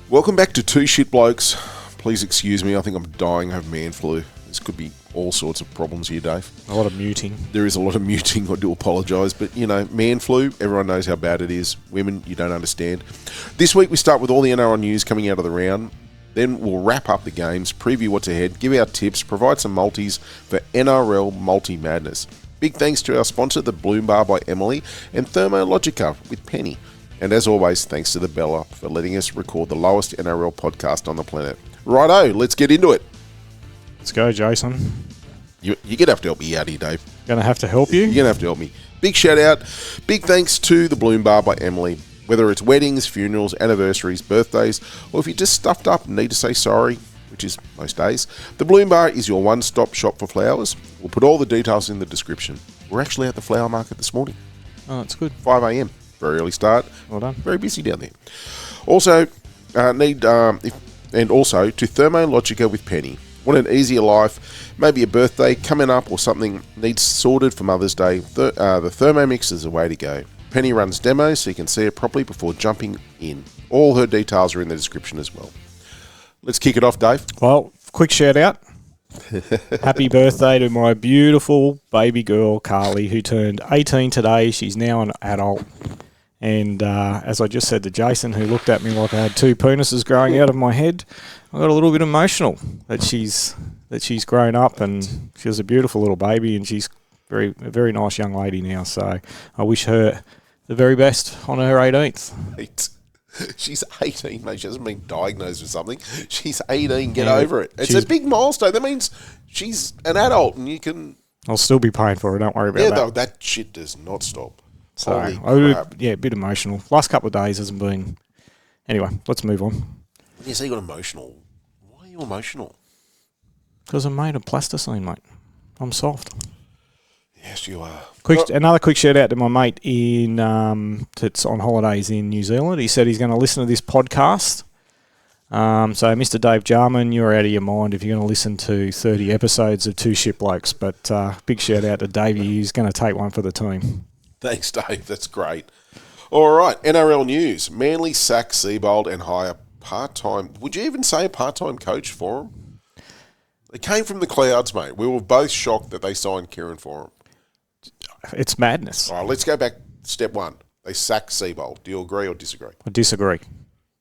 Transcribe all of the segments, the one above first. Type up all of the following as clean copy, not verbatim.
Welcome back to Two Shit Blokes. Please excuse me, I think I'm dying of man flu. This could be all sorts of problems here, Dave. A lot of muting. There is a lot of muting, I do apologise, but man flu, everyone knows how bad it is. Women, you don't understand. This week we start with all the NRL news coming out of the round. Then we'll wrap up the games, preview what's ahead, give our tips, provide some multis for NRL Multi Madness. Big thanks to our sponsor, the Bloom Bar by Emily, and Thermo Logica with Penny. And as always, thanks to the Bella for letting us record the lowest NRL podcast on the planet. Righto, let's get into it. Let's go, Jason. You're going to have to help me out here, Dave. Going to have to help you? You're going to have to help me. Big shout out, big thanks to the Bloom Bar by Emily. Whether it's weddings, funerals, anniversaries, birthdays, or if you're just stuffed up and need to say sorry, which is most days, the Bloom Bar is your one-stop shop for flowers. We'll put all the details in the description. We're actually at the flower market this morning. Oh, that's good. 5 a.m. Very early start. Well done. Very busy down there. Also, also to Thermo Logica with Penny. Want an easier life? Maybe a birthday coming up or something needs sorted for Mother's Day? The Thermomix is the way to go. Penny runs demos so you can see it properly before jumping in. All her details are in the description as well. Let's kick it off, Dave. Well, quick shout out. Happy birthday to my beautiful baby girl, Carly, who turned 18 today. She's now an adult. And as I just said to Jason, who looked at me like I had two penises growing out of my head, I got a little bit emotional that she's grown up, and she was a beautiful little baby, and she's a very nice young lady now. So I wish her the very best on her 18th. She's 18, mate. She hasn't been diagnosed with something. She's 18. Get over it. It's a big milestone. That means she's an adult, and you can. I'll still be paying for her. Don't worry about that. Yeah, that shit does not stop. So, a bit emotional. Last couple of days hasn't been. Anyway, let's move on. Yeah, so you got emotional. Why are you emotional? Because I'm made of plasticine, mate. I'm soft. Yes, you are. Another quick shout out to my mate that's on holidays in New Zealand. He said he's going to listen to this podcast. So, Mr. Dave Jarman, you're out of your mind if you're going to listen to 30 episodes of Two Shit Blokes. But big shout out to Davey. He's going to take one for the team. Thanks, Dave. That's great. All right, NRL news. Manly sack Seibold and hire part-time, would you even say a part-time coach for him? They came from the clouds, mate. We were both shocked that they signed Kieran for him. It's madness. All right, let's go back. Step one. They sacked Seibold. Do you agree or disagree? I disagree.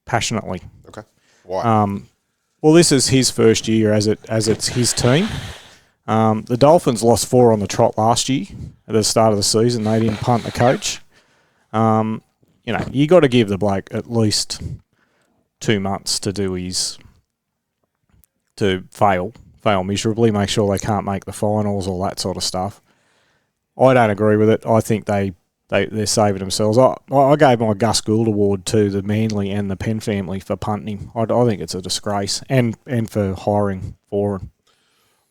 Passionately. Okay. Why? Well, this is his first year as it's his team. The Dolphins lost 4 on the trot last year at the start of the season. They didn't punt the coach. You got to give the bloke at least 2 months to fail miserably, make sure they can't make the finals, all that sort of stuff. I don't agree with it. I think they're saving themselves. I gave my Gus Gould award to the Manly and the Penn family for punting him. I think it's a disgrace, and for hiring Foran.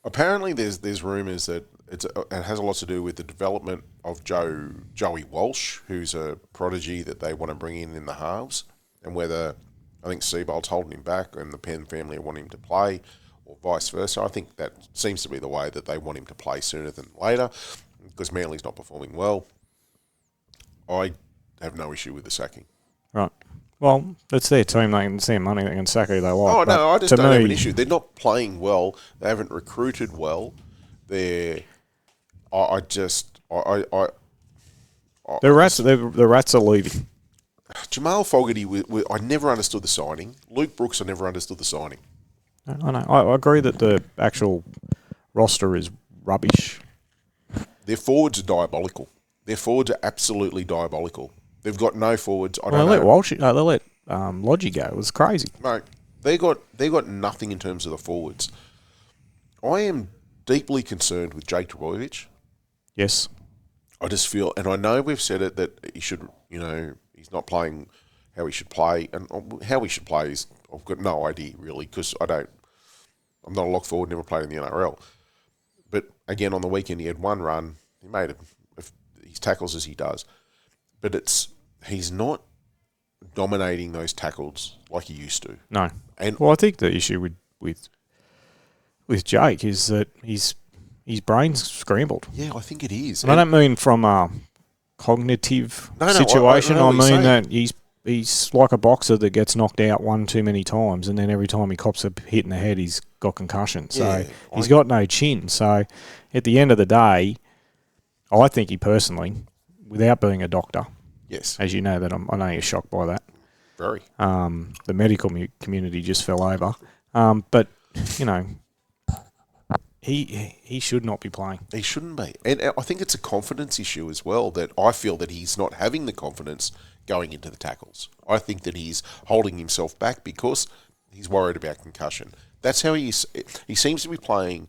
Apparently, there's rumours that it has a lot to do with the development of Joey Walsh, who's a prodigy that they want to bring in the halves, and whether I think Seibold's holding him back and the Penn family want him to play, or vice versa. I think that seems to be the way that they want him to play sooner than later, because Manly's not performing well. I have no issue with the sacking. Right. Well, it's their team. It's their money. They can sack who they like. Oh, no, I just don't have an issue. They're not playing well. They haven't recruited well. The rats are leaving. Jamal Fogarty, I never understood the signing. Luke Brooks, I never understood the signing. I know. I agree that the actual roster is rubbish. Their forwards are diabolical. Their forwards are absolutely diabolical. They've got no forwards. They let Logie go. It was crazy. No, they got nothing in terms of the forwards. I am deeply concerned with Jake Trbojevic. Yes. I just feel, and I know we've said it, that he should, he's not playing how he should play, and how he should play is, I've got no idea really, because I'm not a lock forward, never played in the NRL. But again, on the weekend he had one run, he made his tackles as he does, but he's not dominating those tackles like he used to. No. Well, I think the issue with Jake is that his brain's scrambled. Yeah, I think it is. And I don't mean from a cognitive situation. I mean that he's like a boxer that gets knocked out one too many times, and then every time he cops a hit in the head, he's got concussion. So he's got no chin. So at the end of the day, I think he personally, without being a doctor, yes, as you know, that I know you're shocked by that. Very. The medical community just fell over. But, you know, he should not be playing. He shouldn't be. And I think it's a confidence issue as well, that I feel that he's not having the confidence going into the tackles. I think that he's holding himself back because he's worried about concussion. That's how he seems to be playing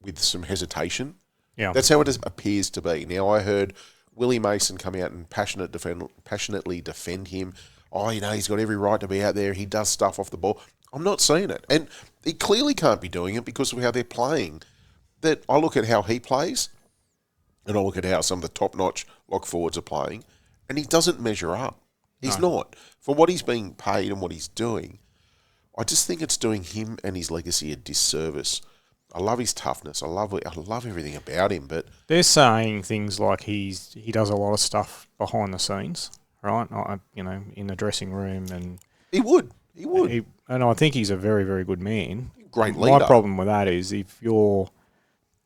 with some hesitation. Yeah. That's how it appears to be. Now, I heard Willie Mason come out and passionately defend him. Oh, you know, he's got every right to be out there. He does stuff off the ball. I'm not seeing it. And he clearly can't be doing it because of how they're playing. That I look at how he plays, and I look at how some of the top-notch lock forwards are playing, and he doesn't measure up. He's not. For what he's being paid and what he's doing, I just think it's doing him and his legacy a disservice. I love his toughness. I love everything about him, but they're saying things like he does a lot of stuff behind the scenes, right? You know, in the dressing room, and he would. And I think he's a very, very good man. Great leader. My problem with that is if your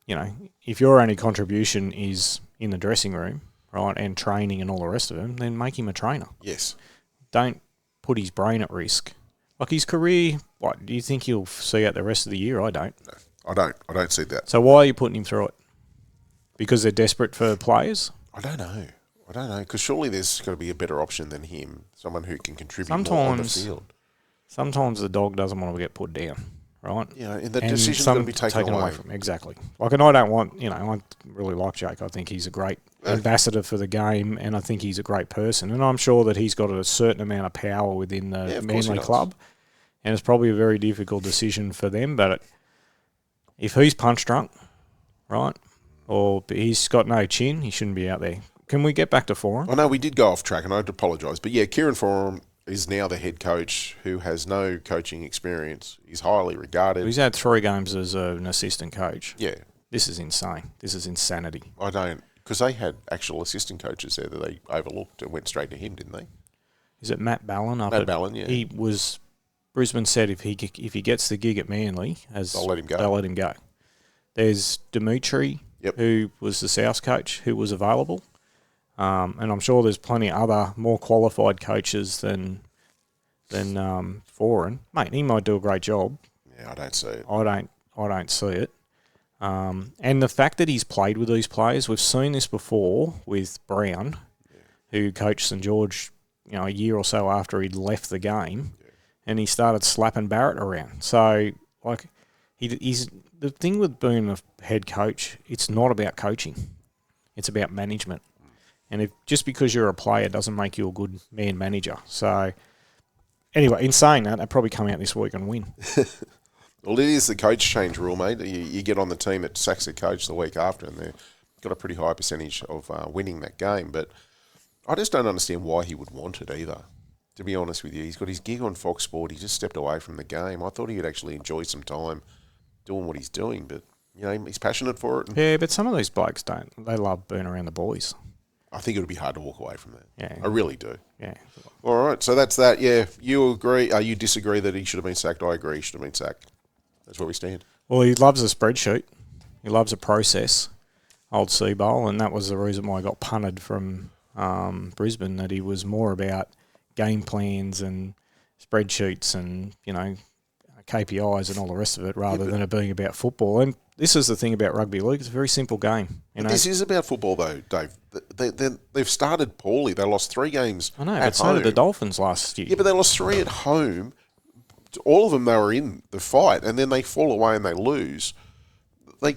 only contribution is in the dressing room, right, and training and all the rest of him, then make him a trainer. Yes. Don't put his brain at risk. Like his career, what do you think he'll see out the rest of the year? I don't. No, I don't. I don't see that. So why are you putting him through it? Because they're desperate for players? I don't know. Because surely there's got to be a better option than him, someone who can contribute more on the field. Sometimes the dog doesn't want to get put down, right? Yeah, and the decision's going to be taken away from him. Exactly. Like, and I don't want, I really like Jake. I think he's a great ambassador for the game, and I think he's a great person. And I'm sure that he's got a certain amount of power within the Manly club, and it's probably a very difficult decision for them. But if he's punch drunk, right, or he's got no chin, he shouldn't be out there. Can we get back to Foran? I know we did go off track, and I have to apologise. But yeah, Kieran Foran is now the head coach who has no coaching experience. He's highly regarded. He's had 3 games as an assistant coach. Yeah. This is insane. This is insanity. I don't, because they had actual assistant coaches there that they overlooked and went straight to him, didn't they? Is it Matt Ballin? Matt Ballin, yeah. Brisbane said if he gets the gig at Manly, they'll let him go. They'll let him go. There's Dimitri, who was the South coach, who was available. And I'm sure there's plenty of other more qualified coaches than Foran. Mate, he might do a great job. Yeah, I don't see it. I don't see it. And the fact that he's played with these players, we've seen this before with Brown, who coached St George, a year or so after he'd left the game, and he started slapping Barrett around. So, like, he's the thing with being a head coach. It's not about coaching; it's about management. And just because you're a player doesn't make you a good man manager. So, anyway, in saying that, they'll probably come out this week and win. Well, it is the coach change rule, mate. You get on the team that sacks a coach the week after, and they've got a pretty high percentage of winning that game. But I just don't understand why he would want it either, to be honest with you. He's got his gig on Fox Sport. He just stepped away from the game. I thought he would actually enjoy some time doing what he's doing, but he's passionate for it. Yeah, but some of these blokes don't. They love being around the boys. I think it would be hard to walk away from that. Yeah. I really do. Yeah. All right, so that's that. Yeah, you agree? You disagree that he should have been sacked? I agree he should have been sacked. That's where we stand. Well, he loves a spreadsheet. He loves a process, old Seibold, and that was the reason why I got punted from Brisbane, that he was more about game plans and spreadsheets and, KPIs and all the rest of it rather than it being about football. And this is the thing about rugby league. It's a very simple game. This is about football, though, Dave. They've started poorly. They lost 3 games I know, at but so home. did the Dolphins last year. Yeah, but they lost 3 at home. All of them, they were in the fight, and then they fall away and they lose. The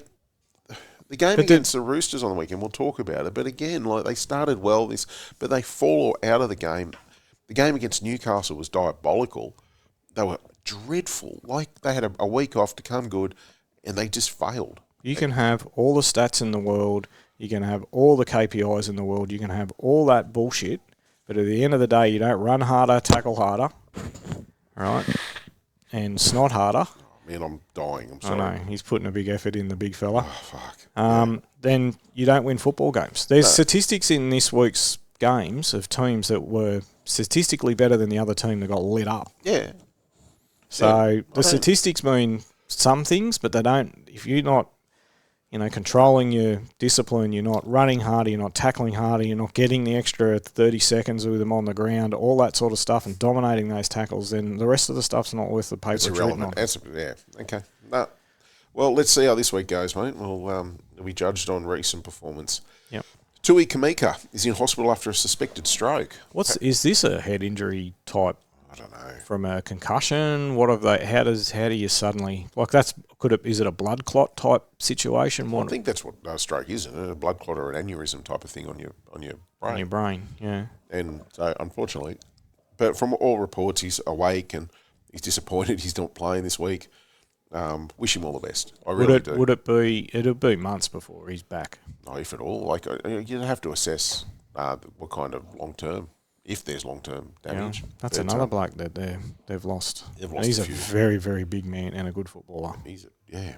game against the Roosters on the weekend, we'll talk about it. But again, they started well, but they fall out of the game. The game against Newcastle was diabolical. They were dreadful. They had a week off to come good, and they just failed. You can have all the stats in the world. You can have all the KPIs in the world. You can have all that bullshit. But at the end of the day, you don't run harder, tackle harder, right? And snot harder. Oh, man, I'm dying. I'm sorry. I know. He's putting a big effort in, the big fella. Oh, fuck. Then you don't win football games. There's statistics in this week's games of teams that were statistically better than the other team that got lit up. Yeah. So the statistics mean some things, but they don't. If you're not, controlling your discipline, you're not running harder, you're not tackling harder, you're not getting the extra 30 seconds with them on the ground, all that sort of stuff, and dominating those tackles, then the rest of the stuff's not worth the paper it's written on. Yeah. Okay. No. Well, let's see how this week goes, mate. We'll be judged on recent performance. Yep. Tui Kamika is in hospital after a suspected stroke. Is this a head injury type? I don't know. From a concussion, what have they? How do you suddenly is it a blood clot type situation? Well, I think that's what a stroke is, isn't it? A blood clot or an aneurysm type of thing on your brain. On your brain, yeah. And so, unfortunately, but from all reports, he's awake and he's disappointed he's not playing this week. Wish him all the best. I really do. Would it be? It'll be months before he's back. No, if at all. Like you'd have to assess what kind of long term. If there's long-term damage. Yeah, that's another bloke that they've lost. He's a few. very, very big man and a good footballer. Imagine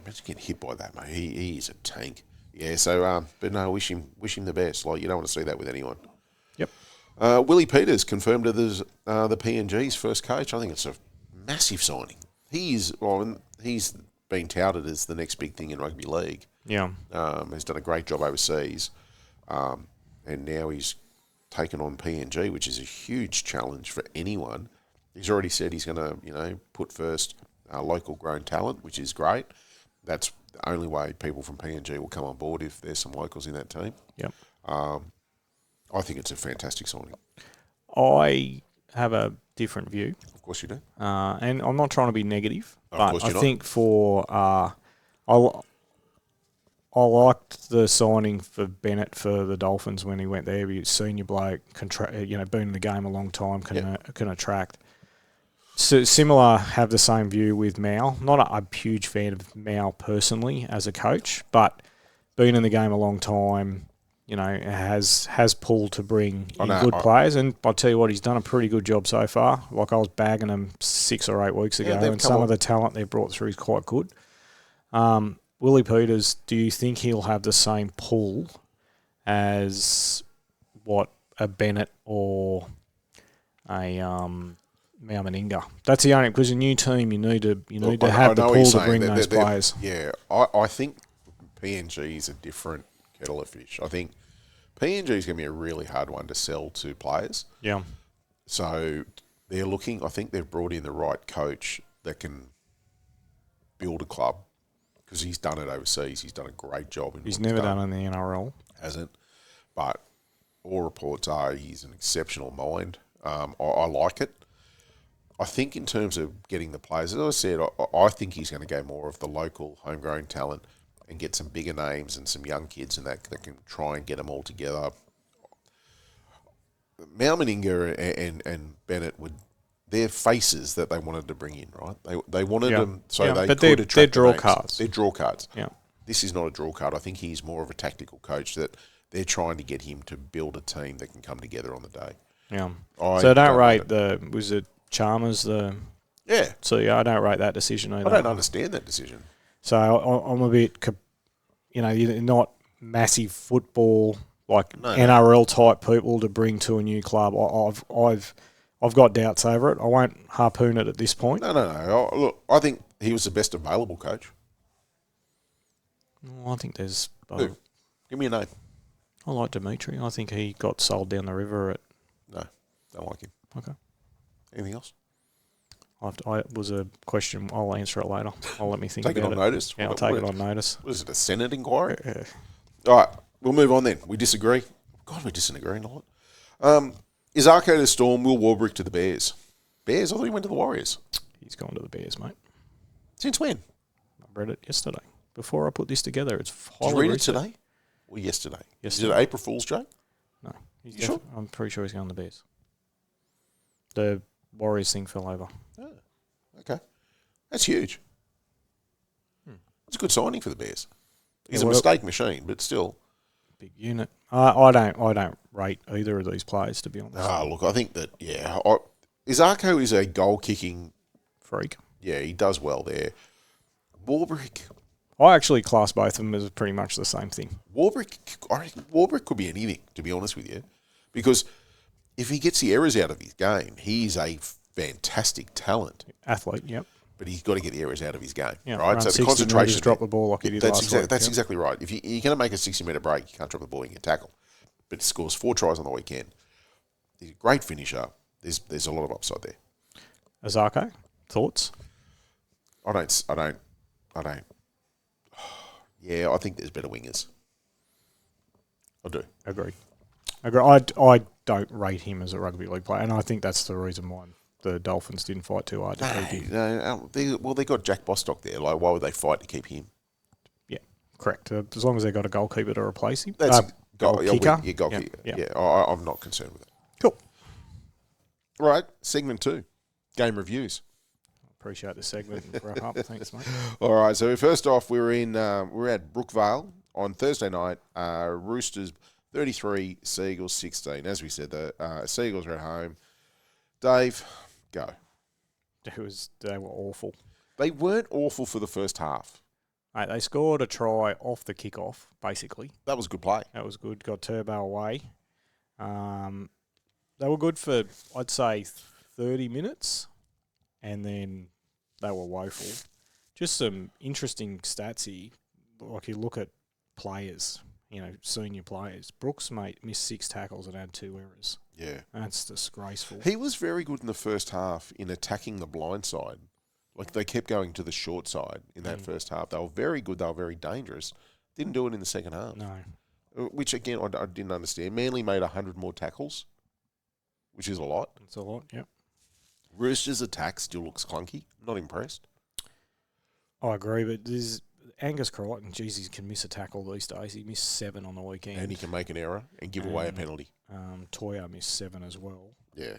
getting hit by that, mate. He is a tank. Yeah, so, but no, wish him the best. Like, you don't want to see that with anyone. Yep. Willie Peters confirmed as the PNG's first coach. I think it's a massive signing. He's been touted as the next big thing in rugby league. Yeah. He's done a great job overseas. And now he's taken on PNG, which is a huge challenge for anyone. He's already said he's going to, put first local grown talent, which is great. That's the only way people from PNG will come on board if there's some locals in that team. Yep. I think it's a fantastic signing. I have a different view. Of course you do. And I'm not trying to be negative, Of but I think I liked the signing for Bennett for the Dolphins when he went there. He was senior bloke, been in the game a long time, can attract. So similar, have the same view with Mao. Not a huge fan of Mao personally as a coach, but been in the game a long time, has pulled to bring in good players. And I'll tell you what, he's done a pretty good job so far. Like I was bagging him 6 or 8 weeks ago, and some of the talent they've brought through is quite good. Willie Peters, do you think he'll have the same pull as what a Bennett or a Mau Meninga? That's the only, because a new team you need to have the pull to bring those players. Yeah, I think PNG is a different kettle of fish. I think PNG is going to be a really hard one to sell to players. Yeah. So they're looking. I think they've brought in the right coach that can build a club. Because he's done it overseas. He's done a great job. He's never done it in the NRL. Hasn't. But all reports are he's an exceptional mind. I like it. I think in terms of getting the players, as I said, I think he's going to go more of the local homegrown talent and get some bigger names and some young kids and that can try and get them all together. Mau Meninga and Bennett they're faces that they wanted to bring in, right? They wanted them so they could attract they're draw names. cards. They're draw cards. Yeah. This is not a draw card. I think he's more of a tactical coach that they're trying to get him to build a team that can come together on the day. Yeah. So I don't rate was it Chalmers Yeah. So yeah, I don't rate that decision either. I don't understand that decision. So I'm a bit, you're not massive football NRL type people to bring to a new club. I've got doubts over it. I won't harpoon it at this point. No. Look, I think he was the best available coach. Well, I think there's... Who? Give me a name. I like Dimitri. I think he got sold down the river at... No, don't like him. Okay. Anything else? It was a question. I'll answer it later. I'll let me think about it. Take it on notice? Yeah, I'll take it on notice. What is it, a Senate inquiry? Yeah. All right, we'll move on then. We disagree. God, we're disagreeing a lot. Izako to Storm, Will Warbrick to the Bears. Bears? I thought he went to the Warriors. He's gone to the Bears, mate. Since when? I read it yesterday. Before I put this together, it's Did you read it today? Or yesterday? Is it April Fool's joke? No. Sure? I'm pretty sure he's going to the Bears. The Warriors thing fell over. Oh, okay. That's huge. It's a good signing for the Bears. He's a mistake machine, but still. Big unit. I don't rate either of these players, to be honest. Look, I think that, Izako is a goal-kicking... freak. Yeah, he does well there. Warbrick... I actually class both of them as pretty much the same thing. Warbrick could be anything, to be honest with you. Because if he gets the errors out of his game, he's a fantastic talent. Athlete, yep. But he's got to get the errors out of his game, Yeah, right? So the concentration, drop the ball like he did last week. That's exactly right. If you're going to make a 60-metre break, you can't drop the ball, you can tackle. But he scores 4 tries on the weekend. He's a great finisher. There's a lot of upside there. Azarko, thoughts? I don't. Yeah, I think there's better wingers. I do. Agreed. I don't rate him as a rugby league player, and I think that's the reason why the Dolphins didn't fight too hard to keep him. No, they got Jack Bostock there. Like, why would they fight to keep him? Yeah, correct. As long as they got a goalkeeper to replace him. That's goal kicker. Goalkeeper. Yeah. I'm not concerned with that. Cool. Right, segment 2, game reviews. Appreciate the segment and wrap up. Thanks, mate. All right, so first off, we're at Brookvale on Thursday night. Roosters 33, Seagulls 16. As we said, the Seagulls are at home. Dave, go. They were awful. They weren't awful for the first half. Mate, they scored a try off the kickoff, basically. That was a good play. That was good. Got Turbo away. They were good for, I'd say, 30 minutes, and then they were woeful. Just some interesting stats here. Like you look at players, senior players. Brooks, mate, missed 6 tackles and had 2 errors. Yeah. That's disgraceful. He was very good in the first half in attacking the blind side. Like, they kept going to the short side in that first half. They were very good. They were very dangerous. Didn't do it in the second half. No. Which, again, I didn't understand. Manly made 100 more tackles, which is a lot. It's a lot, yep. Roosters' attack still looks clunky. Not impressed. I agree, but there's Angus Crichton, geez, he can miss a tackle these days. He missed 7 on the weekend. And he can make an error and give away a penalty. Toya missed 7 as well. Yeah.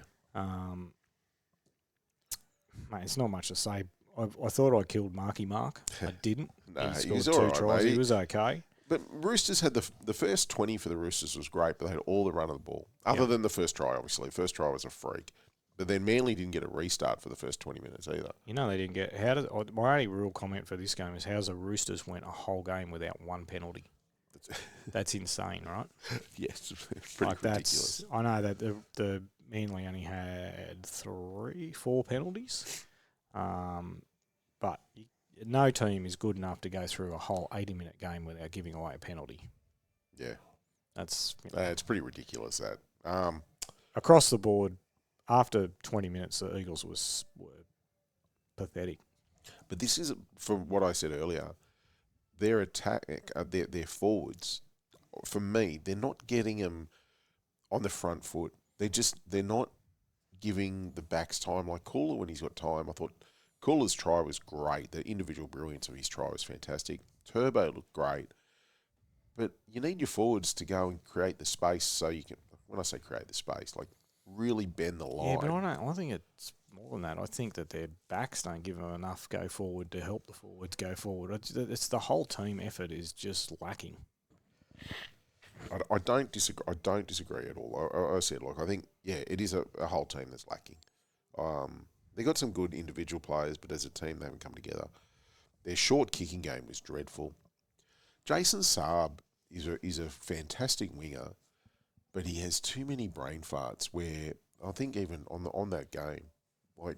Mate, it's not much to say. I thought I killed Marky Mark. I didn't. No, he he's scored all 2 right, tries. mate. He was okay. But Roosters had the first 20 for the Roosters was great, but they had all the run of the ball. Other than the first try, obviously. First try was a freak. But then Manly didn't get a restart for the first 20 minutes either. They didn't get... My only real comment for this game is how's the Roosters went a whole game without 1 penalty. That's insane, right? Yes, pretty ridiculous. I know that the Manly only had 4 penalties. But no team is good enough to go through a whole 80-minute game without giving away a penalty. Yeah. That's... It's pretty ridiculous, that. Across the board, after 20 minutes, the Eagles were pathetic. But this is, from what I said earlier, their attack, their forwards, for me, they're not getting them on the front foot. They're not giving the backs time. Like Cooler, when he's got time, I thought Cooler's try was great. The individual brilliance of his try was fantastic. Turbo looked great. But you need your forwards to go and create the space so you can, when I say create the space, like really bend the line. Yeah, but I think it's more than that. I think that their backs don't give them enough go forward to help the forwards go forward. It's the whole team effort is just lacking. I don't disagree. I don't disagree at all. I said, I think, it is a whole team that's lacking. They got some good individual players, but as a team, they haven't come together. Their short kicking game was dreadful. Jason Saab is a fantastic winger, but he has too many brain farts. Where I think even on that game, like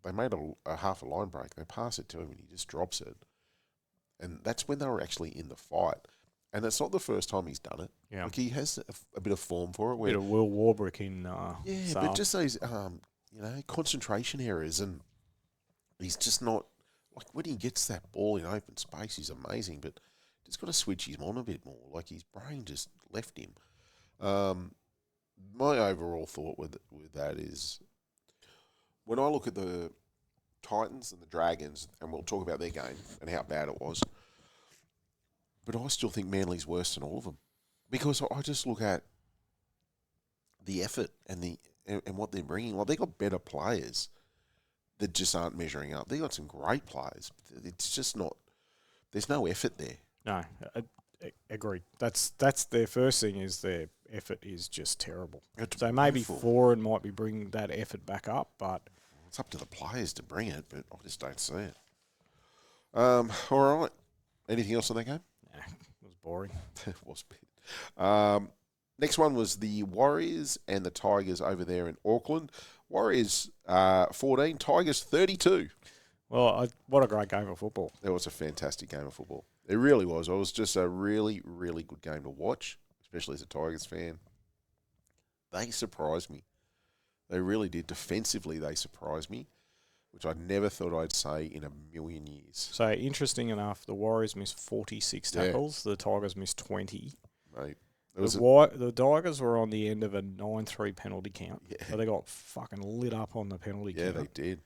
they made a half a line break, they pass it to him and he just drops it, and that's when they were actually in the fight. And it's not the first time he's done it. Yeah, like he has a bit of form for it. A bit of Will Warbrick in. But just those concentration errors, and he's just not like when he gets that ball in open space, he's amazing. But just got to switch him on a bit more. Like his brain just left him. My overall thought with that is when I look at the Titans and the Dragons, and we'll talk about their game and how bad it was. But I still think Manly's worse than all of them because I just look at the effort and what they're bringing. Like they got better players that just aren't measuring up. They got some great players. It's just not. There's no effort there. No, agreed. That's their first thing is their effort is just terrible. So maybe Foran might be bringing that effort back up, but it's up to the players to bring it. But I just don't see it. All right. Anything else on that game? It was boring. It was a bit. Next one was the Warriors and the Tigers over there in Auckland. Warriors 14, Tigers 32. Well, what a great game of football. It was a fantastic game of football. It really was. It was just a really, really good game to watch, especially as a Tigers fan. They surprised me. They really did. Defensively, they surprised me, which I never thought I'd say in a million years. So, interesting enough, the Warriors missed 46 tackles. The Tigers missed 20. Mate. The Tigers were on the end of a 9-3 penalty count. Yeah. So they got fucking lit up on the penalty count. Yeah, they did.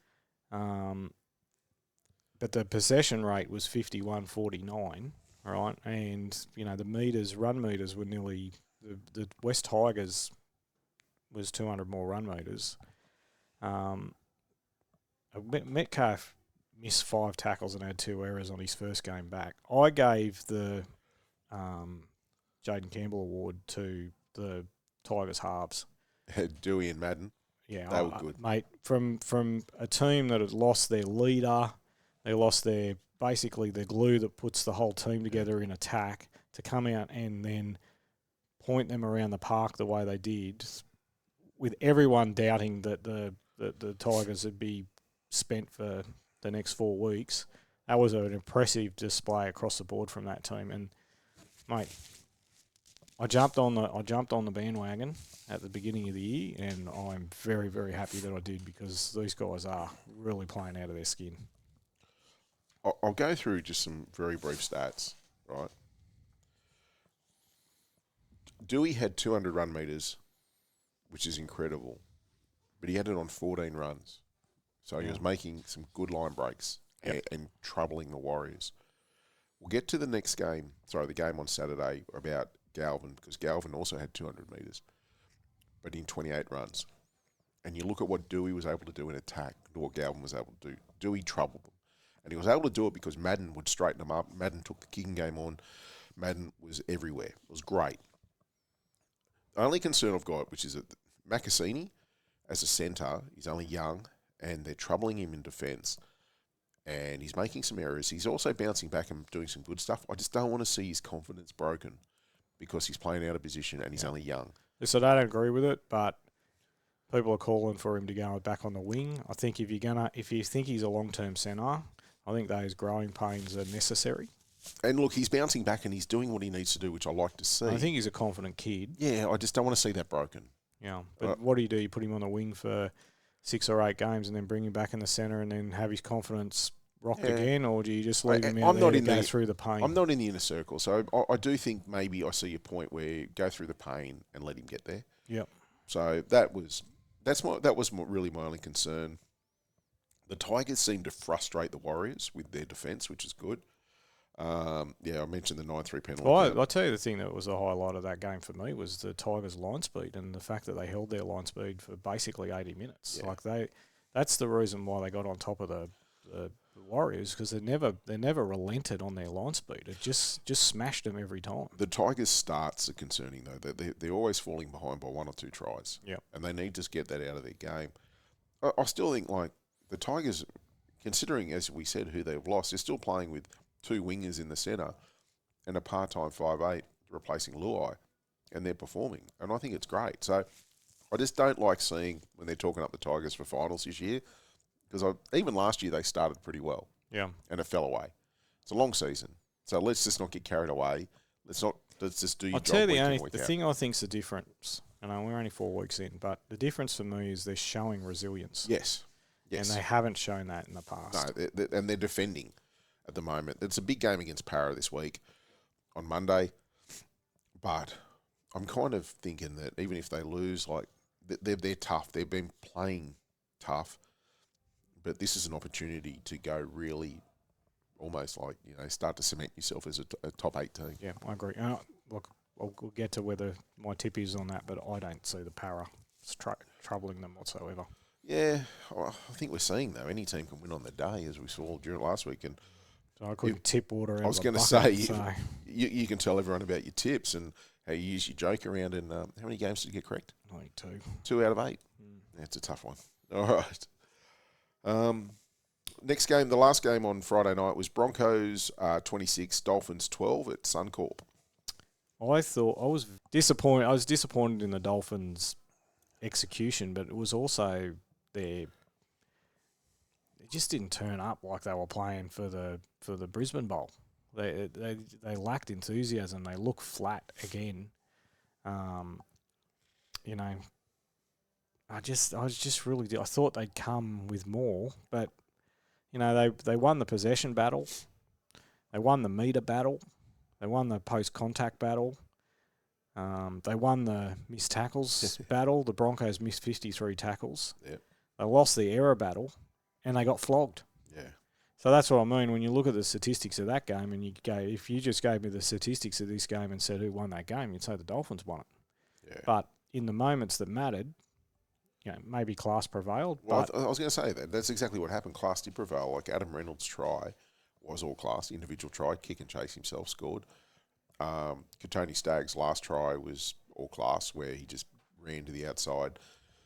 But the possession rate was 51-49, right? And, the run meters were nearly... The West Tigers was 200 more run meters. Metcalf missed 5 tackles and had 2 errors on his first game back. I gave the Jaden Campbell Award to the Tigers halves. Dewey and Madden. Yeah, they were good. Mate, from a team that had lost their leader, they lost their basically the glue that puts the whole team together in attack, to come out and then point them around the park the way they did, with everyone doubting that the Tigers would be spent for the next 4 weeks. That was an impressive display across the board from that team. And mate, I jumped on the bandwagon at the beginning of the year, and I'm very, very happy that I did, because these guys are really playing out of their skin. I'll go through just some very brief stats, right? Dewey had 200 run meters, which is incredible, but he had it on 14 runs. So he was making some good line breaks and troubling the Warriors. We'll get to the next game, the game on Saturday, about Galvin, because Galvin also had 200 metres, but in 28 runs. And you look at what Dewey was able to do in attack, and what Galvin was able to do. Dewey troubled them. And he was able to do it because Madden would straighten them up. Madden took the kicking game on. Madden was everywhere. It was great. The only concern I've got, which is that Macassini, as a centre, he's only young, and they're troubling him in defence. And he's making some errors. He's also bouncing back and doing some good stuff. I just don't want to see his confidence broken because he's playing out of position and he's only young. So I don't agree with it, but people are calling for him to go back on the wing. I think if you think he's a long-term centre, I think those growing pains are necessary. And look, he's bouncing back and he's doing what he needs to do, which I like to see. I think he's a confident kid. Yeah, I just don't want to see that broken. Yeah, but what do? You put him on the wing for 6 or 8 games and then bring him back in the centre and then have his confidence rocked again, or do you just leave him out there to go through the pain? I'm not in the inner circle, so I do think maybe I see a point where go through the pain and let him get there. Yep. So that was really my only concern. The Tigers seemed to frustrate the Warriors with their defence, which is good. I mentioned the 9-3 penalty. Well, I'll tell you the thing that was a highlight of that game for me was the Tigers' line speed, and the fact that they held their line speed for basically 80 minutes. Yeah. That's the reason why they got on top of the Warriors, because they never relented on their line speed. It just smashed them every time. The Tigers' starts are concerning though. They're always falling behind by 1 or 2 tries. Yep. And they need to get that out of their game. I still think the Tigers, considering as we said who they've lost, they're still playing with 2 wingers in the centre and a part-time 5'8" replacing Luai, and they're performing. And I think it's great. So I just don't like seeing when they're talking up the Tigers for finals this year, because even last year they started pretty well. Yeah. And it fell away. It's a long season. So let's just not get carried away. Let's just do your job. I'll tell you the thing I think's the difference, and we're only 4 weeks in, but the difference for me is they're showing resilience. Yes. And they haven't shown that in the past. No, and they're defending at the moment. It's a big game against Para this week on Monday, but I'm kind of thinking that even if they lose, they're tough. They've been playing tough, but this is an opportunity to go really almost start to cement yourself as a top 8 team. Yeah, I agree. Look, we'll get to whether my tip is on that, but I don't see the Para troubling them whatsoever. Yeah, I think we're seeing, though, any team can win on the day, as we saw during last week. And so I couldn't tip water out. I was going to say, you can tell everyone about your tips and how you use your joke around. And how many games did you get correct? I think 2. 2 out of 8. That's a tough one. All right. Next game, the last game on Friday night was Broncos 26, Dolphins 12 at Suncorp. I thought I was disappointed. I was disappointed in the Dolphins' execution, but it was also they just didn't turn up like they were playing for the Brisbane Bowl. They lacked enthusiasm. They look flat again. You know, I was just really. I thought they'd come with more, but you know they won the possession battle. They won the meter battle. They won the post-contact battle. They won the missed tackles battle. The Broncos missed 53 tackles. Yep. They lost the error battle, and they got flogged. Yeah. So that's what I mean. When you look at the statistics of that game, and you go, if you just gave me the statistics of this game and said who won that game, you'd say the Dolphins won it. Yeah. But in the moments that mattered, you know, maybe class prevailed. Well, but I was going to say that. That's exactly what happened. Class did prevail. Like Adam Reynolds' try was all class. Individual try, kick and chase himself, scored. Katoni Stagg's last try was all class, where he just ran to the outside,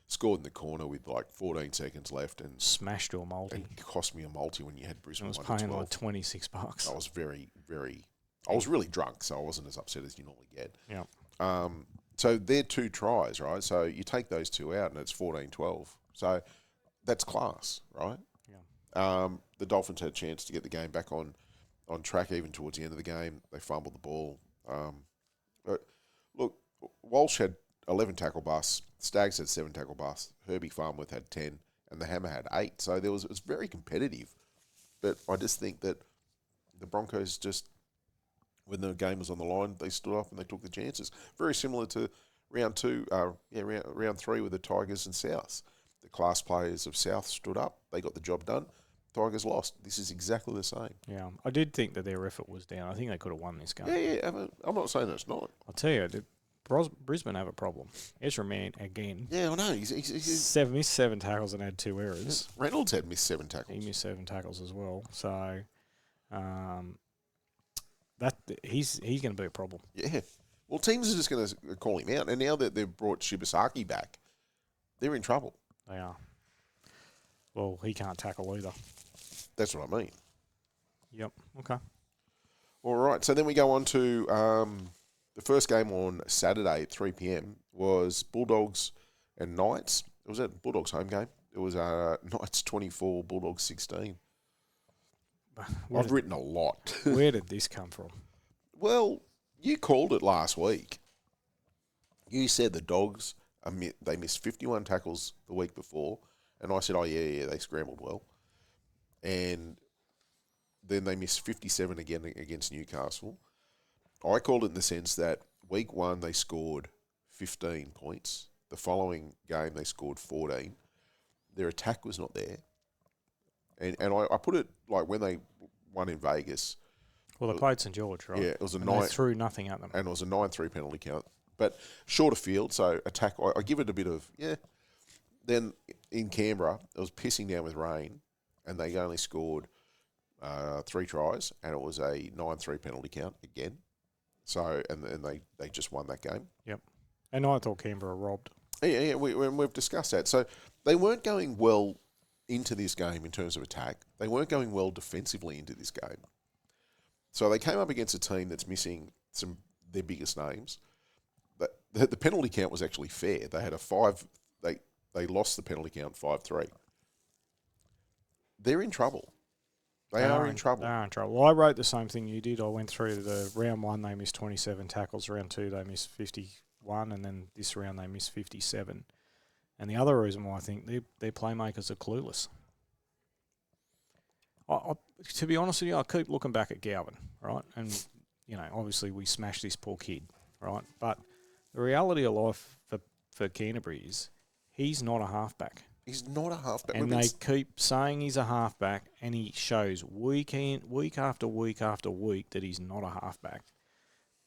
scored in the corner with like 14 seconds left, and smashed to a multi. And cost me a multi when you had Brisbane. I was 1 to paying 12. like $26. I was I was really drunk, so I wasn't as upset as you normally get. Yeah. So they're 2 tries, right? So you take those 2 out, and it's 14-12. So that's class, right? Yeah. The Dolphins had a chance to get the game back on track even towards the end of the game. They fumbled the ball. But look, Walsh had 11 tackle busts. Staggs had 7 tackle busts. Herbie Farmworth had 10, and the Hammer had 8. So it was very competitive. But I just think that the Broncos just, when the game was on the line, they stood up and they took the chances. Very similar to round 3 with the Tigers and Souths. The class players of South stood up. They got the job done. Tigers lost. This is exactly the same. Yeah. I did think that their effort was down. I think they could have won this game. Yeah. I'm not saying it's not. I'll tell you, Brisbane have a problem. Ezra Mann, again. Yeah, I know. He's missed 7 tackles and had 2 errors. Reynolds had missed 7 tackles. He missed 7 tackles as well. So he's going to be a problem. Yeah. Well, teams are just going to call him out. And now that they've brought Shibasaki back, they're in trouble. They are. Well, he can't tackle either. That's what I mean. Yep. Okay. All right. So then we go on to the first game on Saturday at 3 p.m. was Bulldogs and Knights. It was a Bulldogs home game. It was Knights 24, Bulldogs 16. I've written a lot. Where did this come from? Well, you called it last week. You said the Dogs, they missed 51 tackles the week before. And I said, oh, yeah, they scrambled well. And then they missed 57 again against Newcastle. I called it in the sense that week 1 they scored 15 points. The following game they scored 14. Their attack was not there. And I put it like when they won in Vegas. Well, they played St George, right? Yeah, it was a 9. They threw nothing at them. And it was a 9-3 penalty count. But shorter field, so attack, I give it a bit of, yeah. Then in Canberra, it was pissing down with rain, and they only scored 3 tries, and it was a 9-3 penalty count again. So, and they just won that game. Yep. And I thought Canberra robbed. Yeah, we've discussed that. So they weren't going well into this game in terms of attack. They weren't going well defensively into this game. So they came up against a team that's missing their biggest names. But the penalty count was actually fair. They had a 5. They lost the penalty count 5-3. They're in trouble. They are in trouble. They are in trouble. Well, I wrote the same thing you did. I went through the round 1, they missed 27 tackles. Round 2, they missed 51. And then this round, they missed 57. And the other reason why I think their playmakers are clueless. To be honest with you, I keep looking back at Galvin, right? And, you know, obviously we smashed this poor kid, right? But the reality of life for Canterbury is he's not a halfback. He's not a halfback. And they keep saying he's a halfback, and he shows week after week after week that he's not a halfback.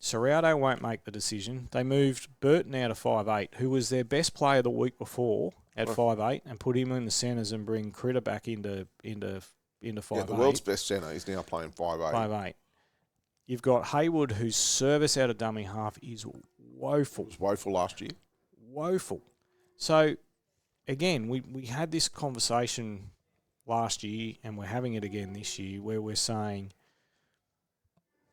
Serrato won't make the decision. They moved Burton out of 5'8", who was their best player the week before at 5'8", and put him in the centres and bring Critter back into 5'8". Yeah, the world's best centre is now playing 5'8". 5'8". You've got Hayward, whose service out of dummy half is woeful. It was woeful last year. Woeful. So, again, we had this conversation last year, and we're having it again this year, where we're saying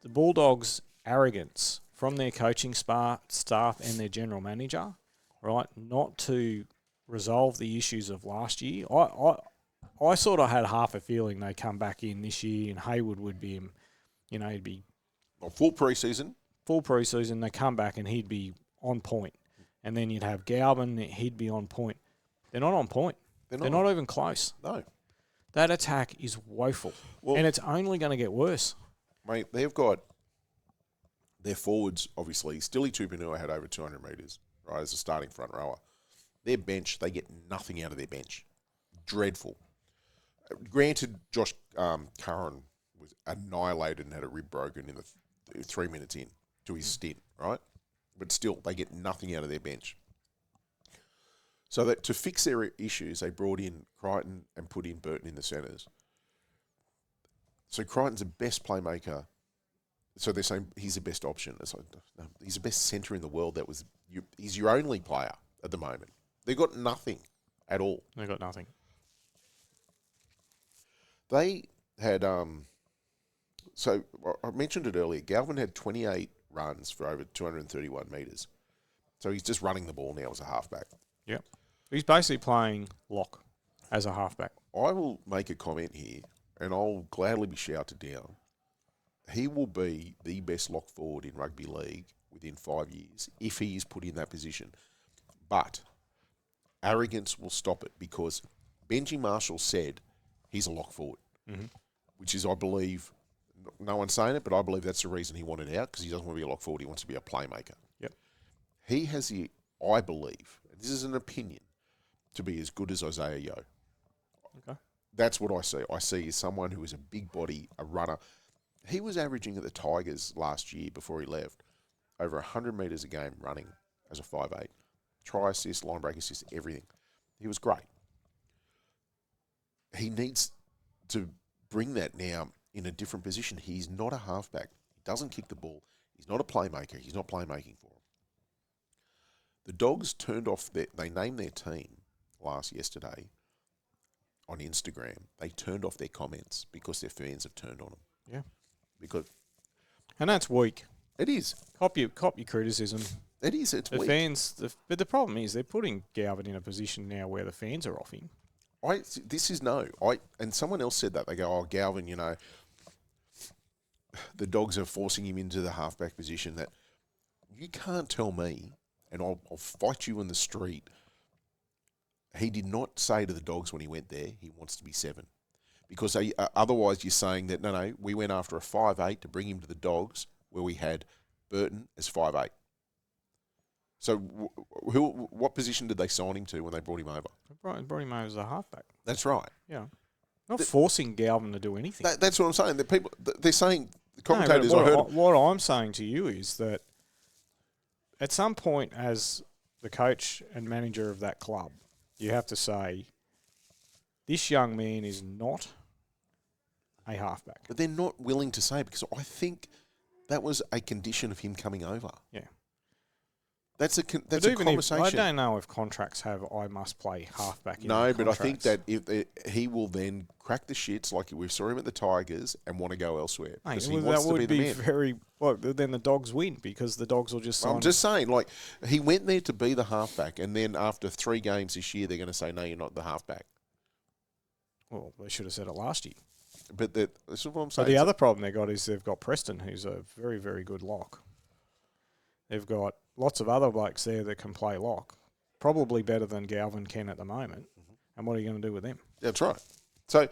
the Bulldogs' arrogance from their coaching staff and their general manager, right, not to resolve the issues of last year. I sort of had half a feeling they come back in this year and Hayward would be, he'd be full preseason. Full preseason, they come back and he'd be on point. And then you'd have Galvin, he'd be on point. They're not on point. They're not even close. No. That attack is woeful. Well, and it's only going to get worse. Mate, they've got their forwards, obviously. Stilly Tupanua had over 200 metres, right, as a starting front rower. Their bench, they get nothing out of their bench. Dreadful. Granted, Josh Curran was annihilated and had a rib broken in the 3 minutes in to his stint, right? But still, they get nothing out of their bench. So that to fix their issues, they brought in Crichton and put in Burton in the centres. So Crichton's the best playmaker. So they're saying he's the best option. It's like, no, he's the best centre in the world. He's your only player at the moment. They've got nothing at all. They've got nothing. They had, so I mentioned it earlier, Galvin had 28 runs for over 231 metres. So he's just running the ball now as a halfback. Yeah. He's basically playing lock as a halfback. I will make a comment here, and I'll gladly be shouted down. He will be the best lock forward in rugby league within 5 years if he is put in that position. But arrogance will stop it because Benji Marshall said he's a lock forward, which is, I believe, no one's saying it, but I believe that's the reason he wanted out because he doesn't want to be a lock forward. He wants to be a playmaker. Yep. He has the, I believe, and this is an opinion, to be as good as Isaiah Yeo. Okay. That's what I see. I see someone who is a big body, a runner. He was averaging at the Tigers last year before he left over 100 metres a game running as a 5'8". Try assist, line break assist, everything. He was great. He needs to bring that now in a different position. He's not a halfback. He doesn't kick the ball. He's not a playmaker. He's not playmaking for him. The Dogs turned off they named their team yesterday on Instagram. They turned off their comments because their fans have turned on them. Yeah. And that's weak. It is. Cop your criticism. It is. It's weak. But the problem is they're putting Galvin in a position now where the fans are off him. And someone else said that. They go, Galvin, the Dogs are forcing him into the halfback position. That you can't tell me, and I'll fight you in the street. He did not say to the Dogs when he went there, he wants to be 7. Because otherwise you're saying that, no, we went after a 5'8" to bring him to the Dogs where we had Burton as 5'8". So what position did they sign him to when they brought him over? They brought him over as a halfback. That's right. Yeah. Not forcing Galvin to do anything. That's what I'm saying. They're saying, the commentators I heard... What I'm saying to you is that at some point as the coach and manager of that club, you have to say, this young man is not a halfback. But they're not willing to say it because I think that was a condition of him coming over. Yeah. That's a conversation. I don't know if contracts have I must play halfback in No, but I think that he will then crack the shits like we saw him at the Tigers and want to go elsewhere. Mate, he wants to be the man. Very well, then the Dogs win because the Dogs will just sign I'm just saying, like, he went there to be the halfback and then after 3 games this year they're going to say, no, you're not the halfback. Well, they should have said it last year. But that's what I'm saying. But the other problem they got is they've got Preston, who's a very, very good lock. They've got lots of other blokes there that can play lock, probably better than Galvin can at the moment. Mm-hmm. And what are you going to do with them? That's right. So,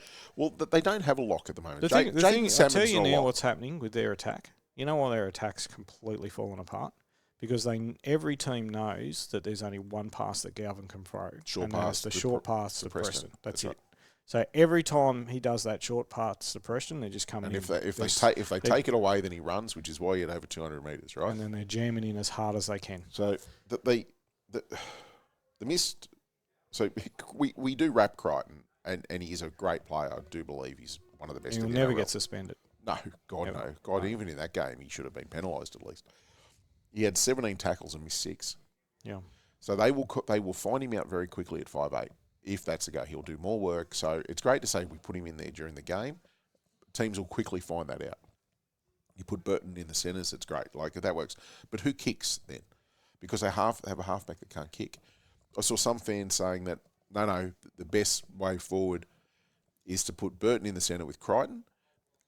they don't have a lock at the moment. The thing I'll tell you now what's happening with their attack. You know why their attack's completely fallen apart? Because every team knows that there's only one pass that Galvin can throw. Short pass to Preston. That's it. Right. So every time he does that short pass to Preston, they're just coming in. And if they take it away, then he runs, which is why he had over 200 metres, right? And then they're jamming in as hard as they can. So the missed. So we do rap Crichton, and he is a great player. I do believe he's one of the best. He'll never get suspended. No, no. God, even in that game, he should have been penalised at least. He had 17 tackles and missed 6. Yeah. So they will find him out very quickly at 5'8". If that's the go, he'll do more work. So it's great to say we put him in there during the game. Teams will quickly find that out. You put Burton in the centres, it's great. Like, that works. But who kicks then? Because they have a halfback that can't kick. I saw some fans saying that, no, the best way forward is to put Burton in the centre with Crichton,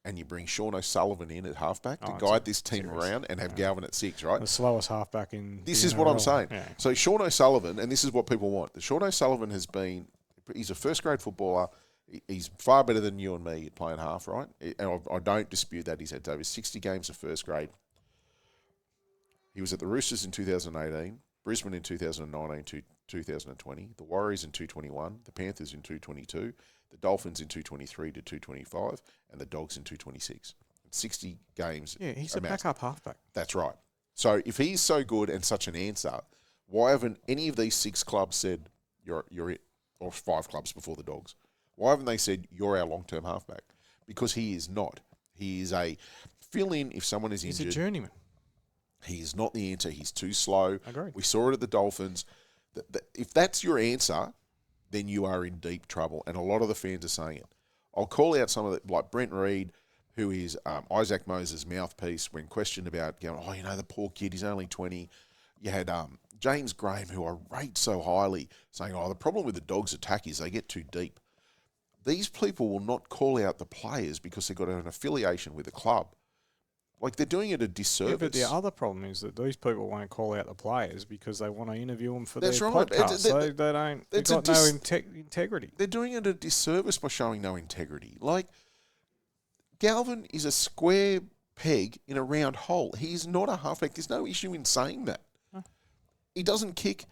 and you bring Sean O'Sullivan in at halfback to guide this team around and have Galvin at 6, right? The slowest halfback in This the is what I'm NRL. saying. Yeah. So Sean O'Sullivan, and this is what people want. The Sean O'Sullivan he's a first-grade footballer. He's far better than you and me at playing half, right? And I don't dispute that. He's had over 60 games of first grade. He was at the Roosters in 2018, Brisbane in 2019 to 2020, the Warriors in 2021, the Panthers in 2022, the Dolphins in 2023 to 2025, and the Dogs in 2026. 60 games. Yeah, he's a backup halfback. That's right. So if he's so good and such an answer, why haven't any of these 6 clubs said you're it, or 5 clubs before the Dogs? Why haven't they said you're our long-term halfback? Because he is not. He is a fill-in if someone is injured. He's a journeyman. He is not the answer. He's too slow. Agreed. We saw it at the Dolphins. If that's your answer, then you are in deep trouble, and a lot of the fans are saying it. I'll call out some of the, like Brent Reid, who is Isaac Moses' mouthpiece when questioned about going, the poor kid, he's only 20. You had James Graham, who I rate so highly, saying, the problem with the Dogs' attack is they get too deep. These people will not call out the players because they've got an affiliation with a club. Like, they're doing it a disservice. Yeah, but the other problem is that these people won't call out the players because they want to interview them for That's their right. podcast. They've got no integrity. They're doing it a disservice by showing no integrity. Like, Galvin is a square peg in a round hole. He's not a halfback. There's no issue in saying that. Huh. He doesn't kick.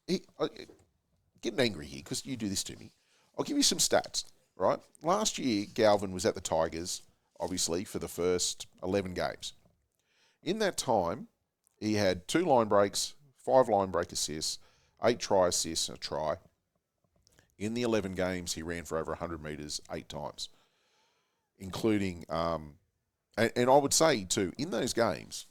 Getting angry here because you do this to me. I'll give you some stats, right? Last year, Galvin was at the Tigers, obviously, for the first 11 games. In that time, he had 2 line breaks, 5 line break assists, 8 try assists, and a try. In the 11 games, he ran for over 100 metres 8 times, including, and I would say, too, in those games,